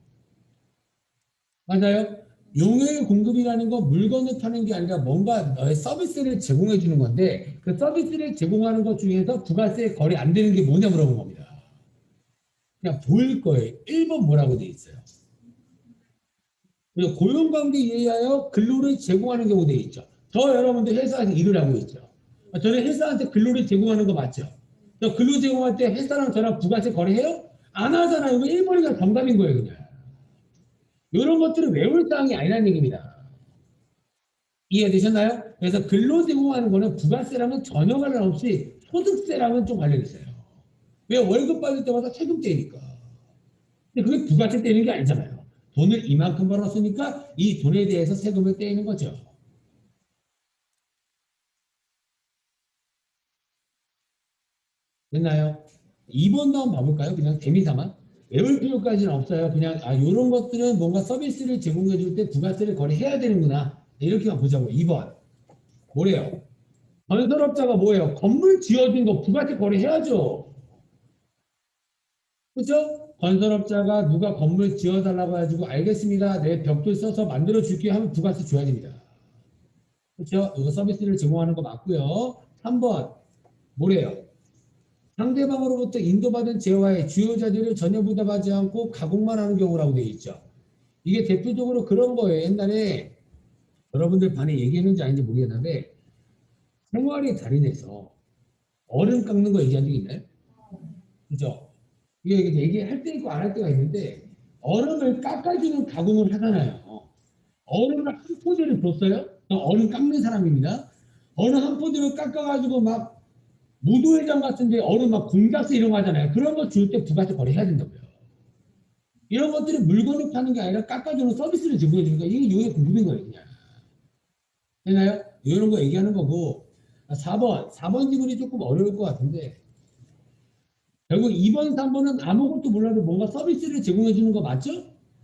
맞아요? 용역의 공급이라는 건 물건을 파는 게 아니라 뭔가 너의 서비스를 제공해 주는 건데 그 서비스를 제공하는 것 중에서 부가세 거래 안 되는 게 뭐냐 물어본 겁니다. 그냥 보일 거예요. 1번 뭐라고 돼 있어요. 그리고 고용관계 이해하여 근로를 제공하는 경우 돼 있죠. 저 여러분들 회사에서 일을 하고 있죠. 저는 회사한테 근로를 제공하는 거 맞죠? 저 근로 제공할 때 회사랑 저랑 부가세 거래해요? 안 하잖아요. 1번이가 정답인 거예요, 그냥. 이런 것들은 외울 사항이 아니라는 얘기입니다. 이해되셨나요? 그래서 근로 제공하는 거는 부가세랑은 전혀 관련 없이 소득세랑은 좀 관련이 있어요. 왜 월급 받을 때마다 세금 떼니까. 근데 그게 부가세 떼는 게 아니잖아요. 돈을 이만큼 벌었으니까 이 돈에 대해서 세금을 떼는 거죠. 됐나요? 2번도 한번 봐볼까요? 그냥 재미삼아. 외울 필요까지는 없어요. 그냥 이런 것들은 뭔가 서비스를 제공해 줄 때 부가세를 거래해야 되는구나. 이렇게만 보자고. 2번. 뭐래요? 건설업자가 뭐예요? 건물 지어준 거 부가세 거래해야죠. 그죠? 건설업자가 누가 건물 지어달라고 해가지고 알겠습니다. 내 벽돌 써서 만들어 줄게요 하면 부가세 줘야 됩니다. 그렇죠? 이거 서비스를 제공하는 거 맞고요. 3번 뭐래요? 상대방으로부터 인도받은 재화의 주요 자재를 전혀 부담하지 않고 가공만 하는 경우라고 되어 있죠. 이게 대표적으로 그런 거예요. 옛날에 여러분들 반에 얘기했는지 아닌지 모르겠는데 생활의 달인에서 얼음 깎는 거 얘기한 적 있나요? 그죠? 이게 얘기할 때 있고 안 할 때가 있는데 얼음을 깎아주는 가공을 하잖아요. 얼음을 한 포대를 줬어요. 얼음 깎는 사람입니다. 얼음 한 포대를 깎아가지고 막 무도회장 같은데 얼음 막 공작새 이런 거 하잖아요. 그런 거 줄 때 부가세 거래해야 된다고요. 이런 것들이 물건을 파는 게 아니라 깎아주는 서비스를 제공해 주니까 이게 요게 공부된 거예요. 그냥. 되나요? 이런 거 얘기하는 거고 4번 지문이 조금 어려울 것 같은데 결국 2번, 3번은 아무것도 몰라도 뭔가 서비스를 제공해 주는 거 맞죠?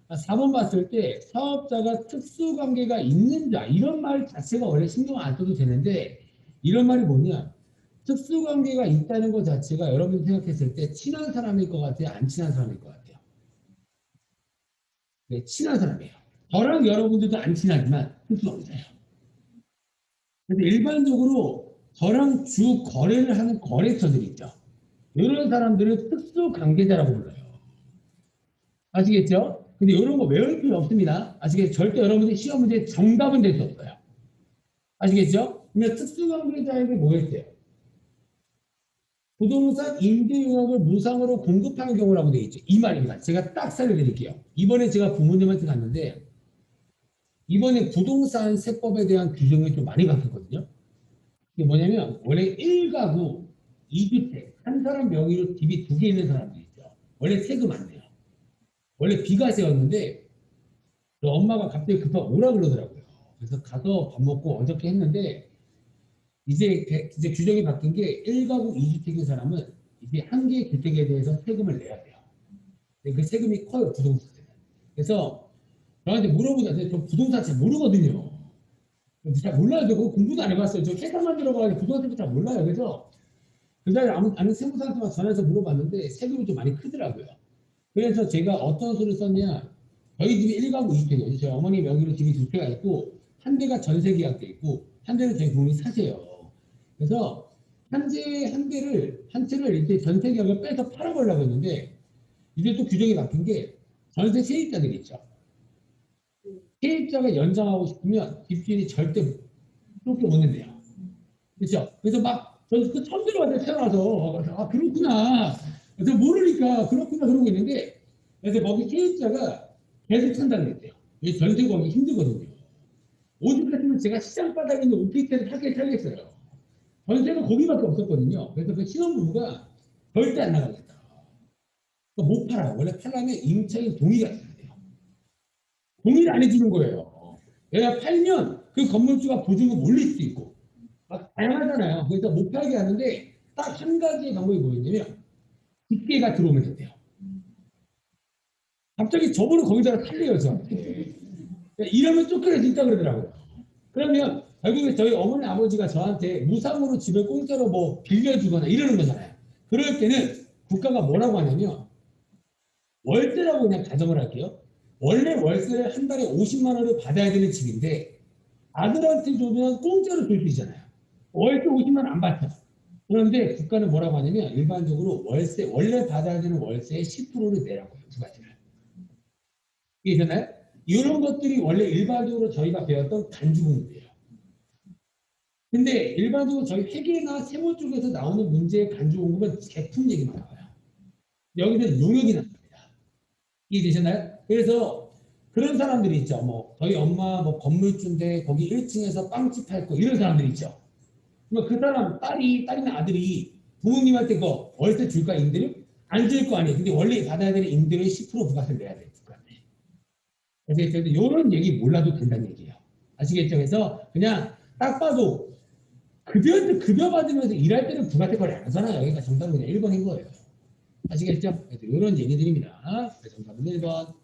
4번 봤을 때 사업자가 특수관계가 있는 자 이런 말 자체가 원래 신경 안 써도 되는데 이런 말이 뭐냐 특수관계가 있다는 것 자체가 여러분이 생각했을 때 친한 사람일 것 같아요? 안 친한 사람일 것 같아요? 네, 친한 사람이에요. 저랑 여러분들도 안 친하지만 특수관계예요. 그래서 일반적으로 저랑 주 거래를 하는 거래처들이 있죠. 이런 사람들을 특수관계자라고 불러요. 아시겠죠? 근데 이런 거 외울 필요 없습니다. 아시겠죠? 절대 여러분들 시험 문제 정답은 될 수 없어요. 아시겠죠? 그러면 특수관계자에게 뭐였어요? 부동산 임대용역을 무상으로 공급하는 경우라고 되어 있죠. 이 말입니다. 제가 딱 살려드릴게요. 이번에 제가 부모님한테 갔는데 이번에 부동산 세법에 대한 규정이 좀 많이 바뀌었거든요. 이게 뭐냐면 원래 1가구 2주택 한 사람 명의로 집이 2개 있는 사람도 있죠. 원래 세금 안 내요. 원래 비과세였는데 엄마가 갑자기 급하게 오라 그러더라고요. 그래서 가서 밥 먹고 어저께 했는데 이제 규정이 바뀐 게 1가구 2주택인 사람은 이제 한 개의 주택에 대해서 세금을 내야 돼요. 근데 그 세금이 커요, 부동산세는. 그래서 저한테 물어보자는데 저 부동산 잘 모르거든요. 잘 몰라요. 저 공부도 안 해봤어요. 저 회사만 들어가서 부동산도 잘 몰라요. 그래서 그 자리에 아는 세무사한테 전화해서 물어봤는데 세금이 좀 많이 크더라고요. 그래서 제가 어떤 수를 썼냐. 저희 집이 1가구 2주택이에요. 저희 어머니 명의로 집이 2채가 있고 한 대가 전세 계약돼 있고 한 대는 저희 부모님이 사세요. 그래서 한 채를 이제 전세 계약을 빼서 팔아보려고 했는데 이제 또 규정이 바뀐 게 전세 세입자들이 있죠. 세입자가 연장하고 싶으면 집주인이 절대 그렇게 못 낸대요. 그렇죠? 그래서 막 저는 그 처음 들어봤는데 태어나서 그렇구나. 그래서 모르니까 그렇구나 그러고 있는데 그래서 거기 세입자가 계속 산다는 했대요. 이 전세 구하기 힘들거든요. 오죽 같으면 제가 시장 바닥에 있는 오피스텔을 살겠어요. 전세가 거기밖에 없었거든요. 그래서 그 신혼부부가 절대 안 나가겠다. 그러니까 못 팔아요. 원래 팔려면 임차인 동의가 있어야 돼요. 동의를 안 해주는 거예요. 내가 팔면 그 건물주가 보증금 올릴 수도 있고 막 다양하잖아요. 그래서 못 팔게 하는데 딱 한 가지의 방법이 뭐였냐면 집계가 들어오면 된대요. 갑자기 저분은 거기다가 살려요, 저한테. 이러면 쫓겨내진다 그러더라고요. 그러면 결국에 저희 어머니 아버지가 저한테 무상으로 집을 공짜로 뭐 빌려주거나 이러는 거잖아요. 그럴 때는 국가가 뭐라고 하냐면 월세라고 그냥 가정을 할게요. 원래 월세를 한 달에 50만 원을 받아야 되는 집인데 아들한테 주면 공짜로 줄 수 있잖아요. 월세 50만 원 안 받죠. 그런데 국가는 뭐라고 하냐면 일반적으로 월세 원래 받아야 되는 월세의 10%를 내라고 해요. 두 가지를. 이해되나요? 이런 것들이 원래 일반적으로 저희가 배웠던 간주공부예요. 근데 일반적으로 저희 회계나 세무 쪽에서 나오는 문제의 간주공부는 제품 얘기만 나와요. 여기서 용역이 납니다. 이해되셨나요? 그래서 그런 사람들이 있죠. 뭐 저희 엄마 뭐 건물주인데 거기 1층에서 빵집 할 거 이런 사람들이 있죠. 그 사람 딸이나 아들이 부모님한테 그 월세 줄까 임대료? 안 줄 거 아니에요. 근데 원래 받아야 되는 임대료의 10% 부가세를 내야 돼요. 그래서 이런 얘기 몰라도 된다는 얘기예요. 아시겠죠? 그래서 그냥 딱 봐도 급여 받으면서 일할 때는 부가세 거래 안 하잖아요. 그러니까 정답은 그냥 1번인 거예요. 아시겠죠? 그래서 이런 얘기들입니다. 그래서 정답은 1번.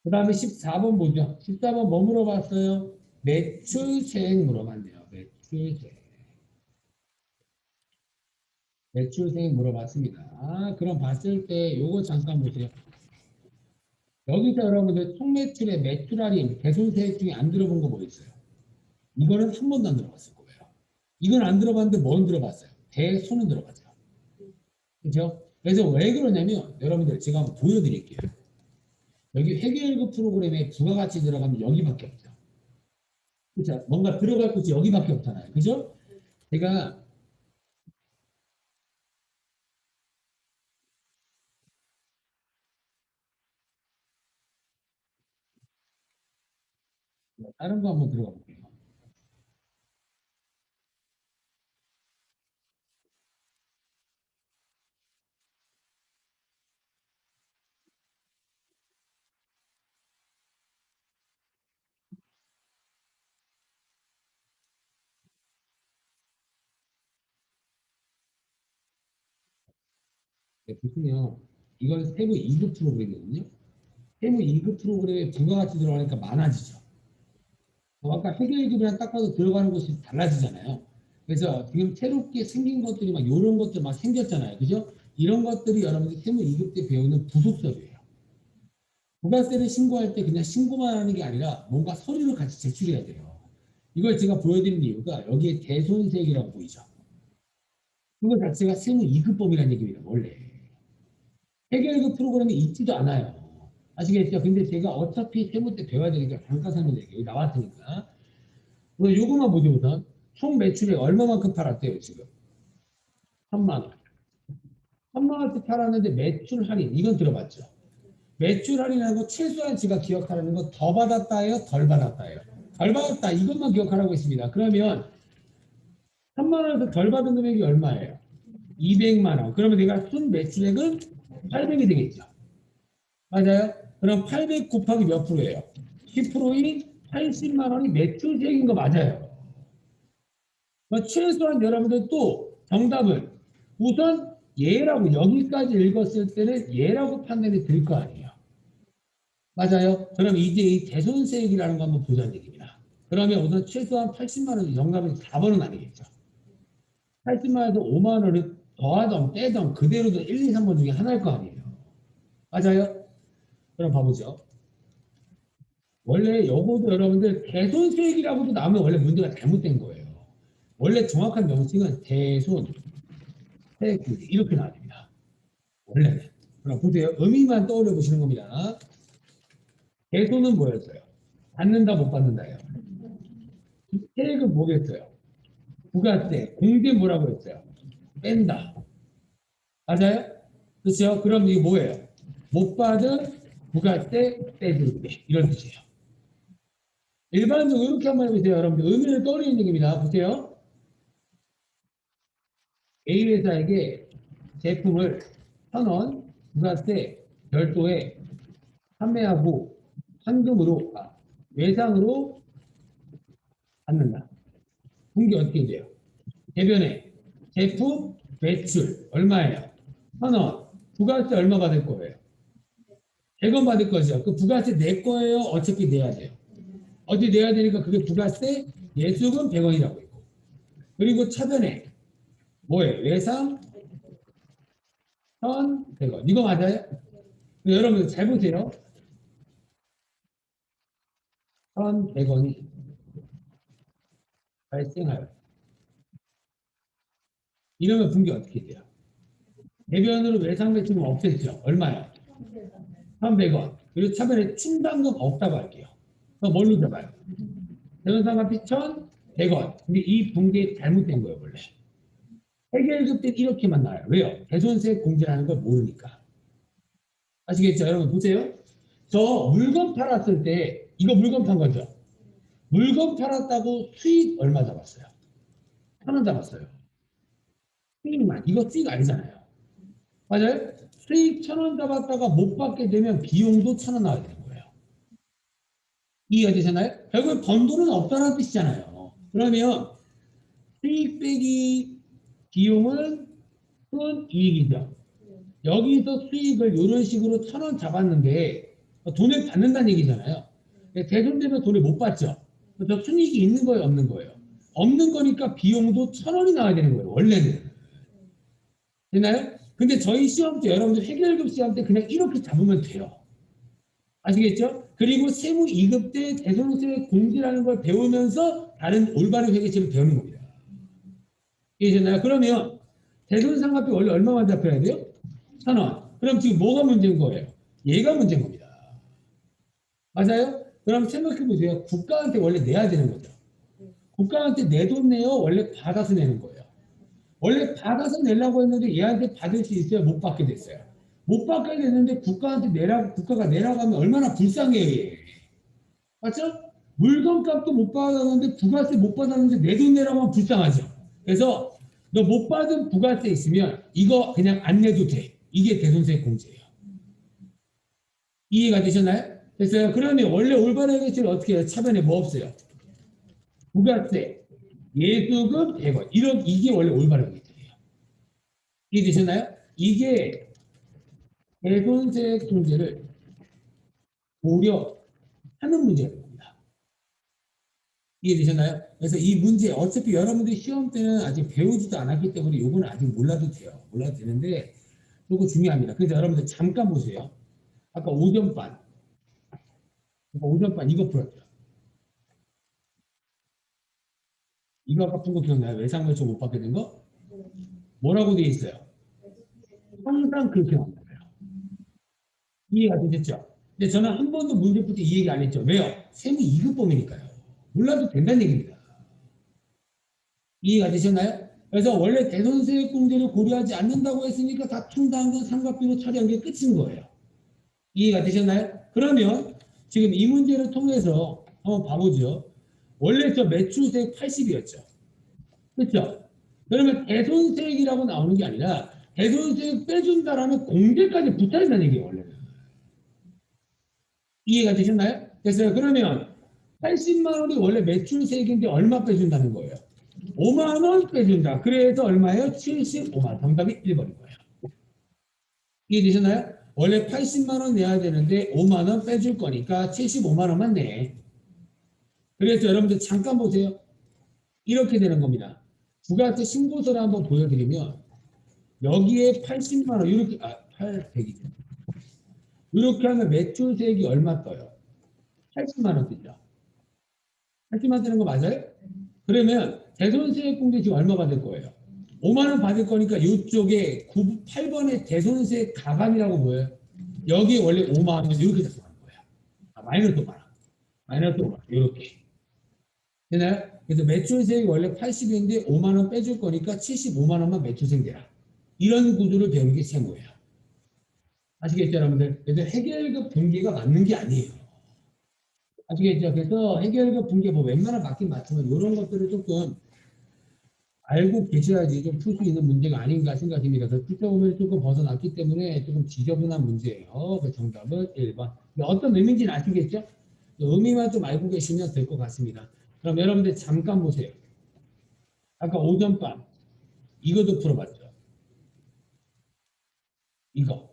그 다음에 14번 보죠. 14번 뭐 물어봤어요? 매출세액 물어봤네요. 매출세액. 매출세액 물어봤습니다. 그럼 봤을 때 요거 잠깐 보세요. 여기서 여러분들 총매출의 매출 할인, 대손세액 중에 안 들어본 거 뭐 있어요? 이거는 한 번도 안 들어봤을 거예요. 이건 안 들어봤는데 뭔 들어봤어요? 대손은 들어봤죠. 그렇죠? 그래서 왜 그러냐면 여러분들 제가 한번 보여드릴게요. 여기 회계연금 프로그램에 부가가치 들어가면 여기밖에 없죠. 그렇죠? 뭔가 들어갈 곳이 여기밖에 없잖아요. 그죠? 제가 다른 거 한번 들어가 볼게요. 네, 보시면 이건 세무 2급 프로그램이거든요. 세무 2급 프로그램에 부가가치 들어가니까 많아지죠. 아까 회계연금이랑 딱 봐도 들어가는 곳이 달라지잖아요. 그래서 지금 새롭게 생긴 것들이 막 이런 것들 막 생겼잖아요. 그죠? 이런 것들이 여러분들 세무 2급 때 배우는 부속서류예요. 부가세를 신고할 때 그냥 신고만 하는 게 아니라 뭔가 서류를 같이 제출해야 돼요. 이걸 제가 보여드린 이유가 여기에 대손세액이라고 보이죠. 그거 자체가 세무 2급범이라는 얘기입니다. 원래. 해결급 프로그램이 있지도 않아요. 아시겠죠? 근데 제가 어차피 세무 때 배워야 되니까 잠깐 설명드릴게요. 여기 나왔으니까. 오늘 요거만 보죠 우선. 총 매출이 얼마만큼 팔았대요 지금? 3만 원. 3만 원치 팔았는데 매출 할인 이건 들어봤죠? 매출 할인하고 최소한 제가 기억하라는 건 더 받았다예요? 덜 받았다예요? 덜 받았다 이것만 기억하라고 했습니다. 그러면 3만 원에서 덜 받은 금액이 얼마예요? 200만 원. 그러면 내가 순 매출액은 800이 되겠죠. 맞아요? 그럼 800 곱하기 몇 프로예요? 10%인 80만 원이 매출액인 거 맞아요. 최소한 여러분들 또 정답은 우선 얘라고 여기까지 읽었을 때는 얘라고 판단이 들 거 아니에요. 맞아요? 그럼 이제 이 대손세액이라는 거 한번 보자는 얘기입니다. 그러면 우선 최소한 80만 원 정답은 4번은 아니겠죠. 80만 원에서 5만 원을 더하던 빼던 그대로도 1, 2, 3번 중에 하나일 거 아니에요. 맞아요? 그럼 봐보죠. 원래 요거도 여러분들 대손세액이라고도 나오면 원래 문제가 잘못된 거예요. 원래 정확한 명칭은 대손세액 이렇게 나와야 됩니다. 원래는. 그럼 보세요. 의미만 떠올려 보시는 겁니다. 대손은 뭐였어요? 받는다 못 받는다예요. 세액은 뭐겠어요? 부가세, 공제 뭐라고 했어요? 뺀다. 맞아요? 그렇죠? 그럼 이게 뭐예요? 못 받은 부가세 빼줄게 이런 뜻이에요. 일반적으로 이렇게 한번 해보세요. 여러분들 의미를 떠올리는 얘기입니다. 보세요. A 회사에게 제품을 1,000원 부가세 별도에 판매하고 현금으로 외상으로 받는다. 분기 어떻게 돼요? 대변에 제품 매출 얼마예요? 1,000원. 부가세 얼마 받을 거예요? 100원 받을 거죠. 그 부가세 내 거예요? 어차피 내야 돼요. 어디 내야 되니까 그게 부가세 예수금 100원이라고 있고. 그리고 차변에 뭐예요? 외상 1,100원. 이거 맞아요? 여러분 잘 보세요. 1,100원이 발생하여. 이러면 분기 어떻게 돼요? 대변으로 외상 매출은 없앴죠. 얼마요? 1,100원. 그리고 차변에 충당금 없다고 할게요. 그럼 뭘로 잡아요? 대변상각비 1,100원. 근데 이 분기에 잘못된 거예요, 원래. 해결급 때 이렇게만 나와요. 왜요? 대손세 공제라는 걸 모르니까. 아시겠죠? 여러분 보세요. 저 물건 팔았을 때 이거 물건 판 거죠. 물건 팔았다고 수익 얼마 잡았어요? 1,000원 잡았어요. 수익만. 이거 수익 아니잖아요. 맞아요? 수익 1,000원 잡았다가 못 받게 되면 비용도 1,000원 나와야 되는 거예요. 이해가 되셨나요? 결국 번 돈은 없다는 뜻이잖아요. 그러면 수익 빼기 비용은 순이익이죠. 여기서 수익을 이런 식으로 1,000원 잡았는데 돈을 받는다는 얘기잖아요. 대손되면 돈을 못 받죠. 그래서 순이익이 있는 거예요, 없는 거예요? 없는 거니까 비용도 1,000원이 나와야 되는 거예요, 원래는. 되나요? 근데 저희 시험 때 여러분들 회계월급 시험 때 그냥 이렇게 잡으면 돼요. 아시겠죠? 그리고 세무 2급 때 대손세 공제라는 걸 배우면서 다른 올바른 회계처를 배우는 겁니다. 이해되나요? 그러면 대손상각비 원래 얼마만 잡혀야 돼요? 1,000원. 그럼 지금 뭐가 문제인 거예요? 얘가 문제인 겁니다. 맞아요? 그럼 생각해 보세요. 국가한테 원래 내야 되는 거죠. 국가한테 내 돈 내요? 원래 받아서 내는 거예요. 원래 받아서 내려고 했는데 얘한테 받을 수 있어요? 못 받게 됐어요. 못 받게 됐는데 국가한테 내라고, 국가가 내라고 하면 얼마나 불쌍해요, 얘. 맞죠? 물건값도 못 받았는데 부가세 못 받았는데 내 돈 내라고 하면 불쌍하죠. 그래서 너 못 받은 부가세 있으면 이거 그냥 안 내도 돼. 이게 대손세 공제예요. 이해가 되셨나요? 됐어요? 그러면 원래 올바른 회계처를 어떻게 해요? 차변에 뭐 없어요? 부가세, 예수금, 100원. 이게 원래 올바른 회계처예요. 이해되셨나요? 이게 대손세 공제를 고려하는 문제가 됩니다. 이해되셨나요? 그래서 이 문제 어차피 여러분들이 시험 때는 아직 배우지도 않았기 때문에 이거는 아직 몰라도 돼요. 몰라도 되는데 이거 중요합니다. 그래서 여러분들 잠깐 보세요. 아까 오전반 이거 풀었죠. 이거 아까 푼 거 기억나요? 외상물총 못 받게 된 거? 뭐라고 되어 있어요? 항상 그렇게 나온 거예요. 이해가 되셨죠? 근데 저는 한 번도 문제 풀 때 이 얘기 안 했죠. 왜요? 세무 2급범이니까요. 몰라도 된다는 얘기입니다. 이해가 되셨나요? 그래서 원래 대손세 공제를 고려하지 않는다고 했으니까 다 충당금 상각비로 처리한 게 끝인 거예요. 이해가 되셨나요? 그러면 지금 이 문제를 통해서 한번 봐보죠. 원래 저 매출세액 80이었죠. 그렇죠? 그러면 대손세액이라고 나오는 게 아니라 대손세액 빼준다라는 공제까지 붙어있다는 얘기예요. 원래는. 이해가 되셨나요? 됐어요. 그러면 80만 원이 원래 매출세액인데 얼마 빼준다는 거예요? 5만 원 빼준다. 그래서 얼마예요? 75만 원. 정답이 1번인 거예요. 이해되셨나요? 원래 80만 원 내야 되는데 5만 원 빼줄 거니까 75만 원만 내. 그래서 여러분들 잠깐 보세요. 이렇게 되는 겁니다. 부가세 신고서를 한번 보여드리면 여기에 80만 원 이렇게 800이죠. 이렇게 하면 매출세액이 얼마 떠요? 80만 원 뜨죠. 80만 원 뜨는 거 맞아요? 그러면 대손세액 공제 지금 얼마 받을 거예요? 5만 원 받을 거니까 이쪽에 8번에 대손세 가감이라고 보여요. 여기 원래 5만 원 이렇게 작성하는 거예요. 마이너스 5만 원. 마이너스 5만 원 이렇게. 되나요? 그래서 매출세액이 원래 80인데 5만 원 빼줄 거니까 75만 원만 매출세액 내라. 이런 구조를 배우는 게 세무예요. 아시겠죠, 여러분들? 그래서 해결급 분계가 맞는 게 아니에요. 아시겠죠? 그래서 해결급 분계 뭐 웬만한 맞긴 맞지만 이런 것들을 조금 알고 계셔야지 좀 풀 수 있는 문제가 아닌가 생각됩니다. 그래서 풀어보면 조금 벗어났기 때문에 조금 지저분한 문제예요. 그 정답은 1번. 어떤 의미인지는 아시겠죠? 의미만 좀 알고 계시면 될 것 같습니다. 그럼 여러분들 잠깐 보세요. 아까 오전반 이것도 풀어봤죠. 이거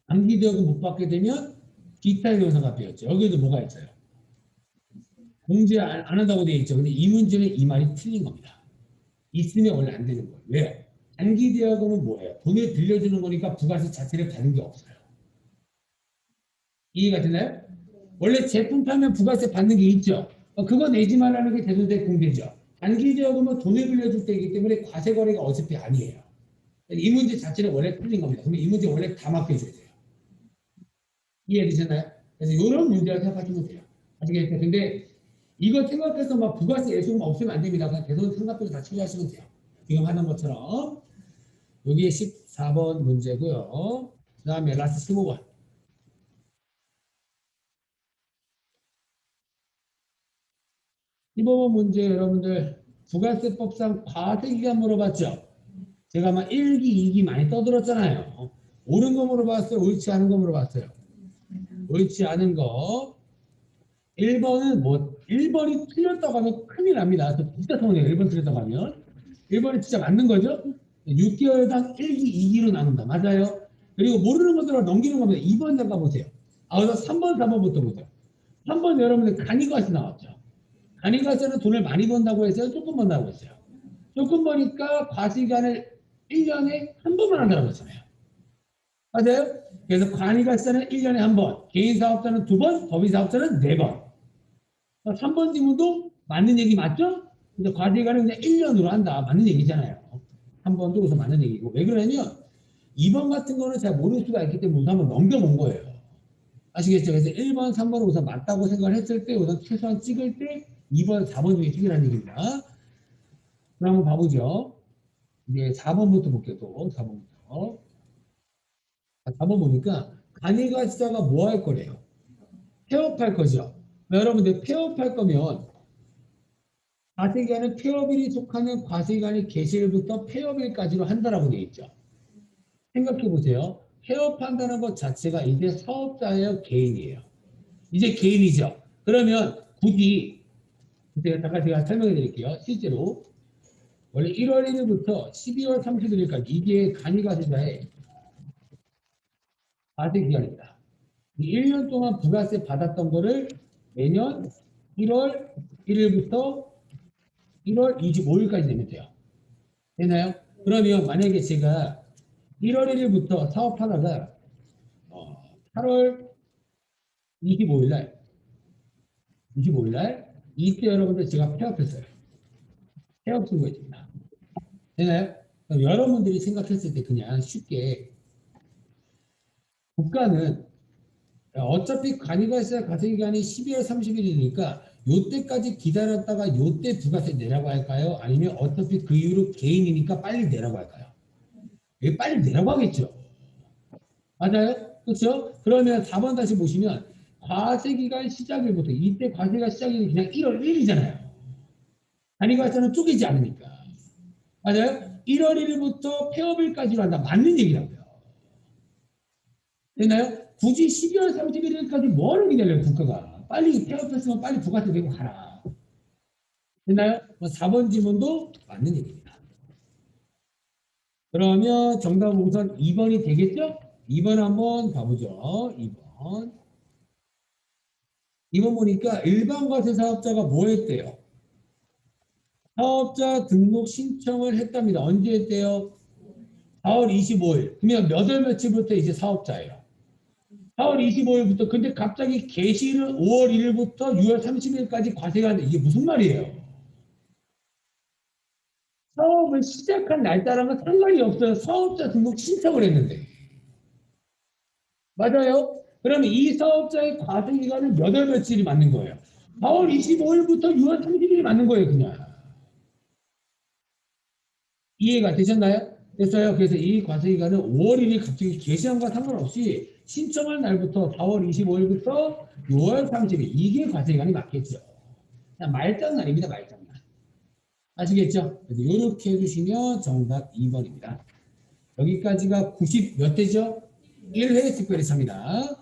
단기대여금 못 받게 되면 기타 경사가 되었죠. 여기도 뭐가 있어요? 공제 안 한다고 되어 있죠. 근데 이 문제는 이 말이 틀린 겁니다. 있으면 원래 안 되는 거예요. 왜요? 단기대여금은 뭐예요? 돈을 빌려주는 거니까 부가세 자체를 받는 게 없어요. 이해가 되나요? 원래 제품 팔면 부가세 받는 게 있죠. 그거 내지 말라는 게 대손세 공제죠. 단기대여금은 돈을 빌려줄 때이기 때문에 과세 거래가 어차피 아니에요. 이 문제 자체는 원래 틀린 겁니다. 그러면 이 문제 원래 다 맡겨줘야 돼요. 이해되셨나요? 그래서 이런 문제를 생각하시면 돼요. 아시겠죠? 근데 이거 생각해서 막 부가세 예수금 없으면 안 됩니다. 그냥 대손 상각비로 다 처리하시면 돼요. 지금 하는 것처럼. 여기 14번 문제고요. 그 다음에 라스트 15번. 15번 문제 여러분들 부가세법상 과세기간 물어봤죠? 제가 막 1기, 2기 많이 떠들었잖아요. 옳은 거 물어봤어요? 옳지 않은 거 물어봤어요? 옳지 않은 거. 1번은 뭐 1번이 틀렸다고 하면 큰일 납니다. 저 진짜 서운해요. 1번 틀렸다고 하면. 1번이 진짜 맞는 거죠? 6개월당 1기, 2기로 나눈다. 맞아요? 그리고 모르는 것들을 넘기는 겁니다. 2번 잠깐 보세요. 아, 그래서 3번, 4번부터 보세요. 3번 여러분들 간이과세 나왔죠? 간이과세는 돈을 많이 번다고 했어요? 조금 번다고 했어요? 조금 버니까 과세기간을 1년에 한 번만 한다고 했잖아요. 맞아요? 그래서 간이과세는 1년에 한 번, 개인사업자는 2번, 법인사업자는 4번. 3번 질문도 맞는 얘기 맞죠? 근데 과세기간은 그냥 1년으로 한다. 맞는 얘기잖아요. 3번도 그래서 맞는 얘기고. 왜 그러냐면 2번 같은 거는 잘 모를 수가 있기 때문에 우선 한번 넘겨본 거예요. 아시겠죠? 그래서 1번, 3번을 우선 맞다고 생각을 했을 때 우선 최소한 찍을 때 2번, 4번 중에 찍으라는 얘기입니다. 그럼 한번 봐보죠. 이제 4번부터 볼게요. 또 4번부터. 4번 보니까 간이과세자가 뭐 할 거래요? 폐업할 거죠. 여러분들 폐업할 거면 과세기간은 폐업일이 속하는 과세기간이 개시일부터 폐업일까지로 한다라고 되어 있죠. 생각해 보세요. 폐업한다는 것 자체가 이제 사업자예요, 개인이에요. 이제 개인이죠. 그러면 굳이 잠깐 제가 설명해 드릴게요. 실제로 원래 1월 1일부터 12월 31일까지 이게 간이과세자의 과세기간입니다. 1년 동안 부가세 받았던 거를 매년 1월 1일부터 1월 25일까지 내면 돼요. 되나요? 그러면 만약에 제가 1월 1일부터 사업하다가 8월 25일 날, 이때 여러분들 제가 폐업했어요. 폐업 신고했습니다. 되나요? 그럼 여러분들이 생각했을 때 그냥 쉽게 국가는 어차피 간이과세 과세기간이 12월 30일이니까 요때까지 기다렸다가 요때 부가세 내라고 할까요? 아니면 어차피 그 이후로 개인이니까 빨리 내라고 할까요? 빨리 내라고 하겠죠. 맞아요? 그렇죠? 그러면 4번 다시 보시면 과세기간 시작일부터 이때 과세가 시작이 그냥 1월 1일이잖아요. 단위과세는 쪼개지 않으니까. 맞아요? 1월 1일부터 폐업일까지로 한다. 맞는 얘기라고요. 됐나요? 굳이 12월 31일까지 뭐하러 기다려요, 국가가. 빨리 폐업했으면 빨리 부가세 내고 가라. 됐나요? 4번 질문도 맞는 얘기입니다. 그러면 정답은 우선 2번이 되겠죠? 2번 한번 봐보죠. 2번. 2번 보니까 일반과세 사업자가 뭐 했대요? 사업자 등록 신청을 했답니다. 언제 했대요? 4월 25일. 그러면 몇 월 며칠부터 이제 사업자예요. 4월 25일부터. 근데 갑자기 개시일은 5월 1일부터 6월 30일까지 과세가 하는데 이게 무슨 말이에요? 사업을 시작한 날짜랑은 상관이 없어요. 사업자 등록 신청을 했는데. 맞아요? 그러면 이 사업자의 과세 기간은 몇 월 며칠이 맞는 거예요? 4월 25일부터 6월 30일이 맞는 거예요, 그냥. 이해가 되셨나요? 됐어요. 그래서 이 과세기간은 5월 1일 갑자기 개시한 과 상관없이 신청한 날부터 4월 25일부터 6월 30일 이게 과세기간이 맞겠죠. 그냥 말장난입니다. 말장난. 아시겠죠? 그래서 이렇게 해주시면 정답 2번입니다. 여기까지가 90 몇 회죠? 1회 특별히 찹니다.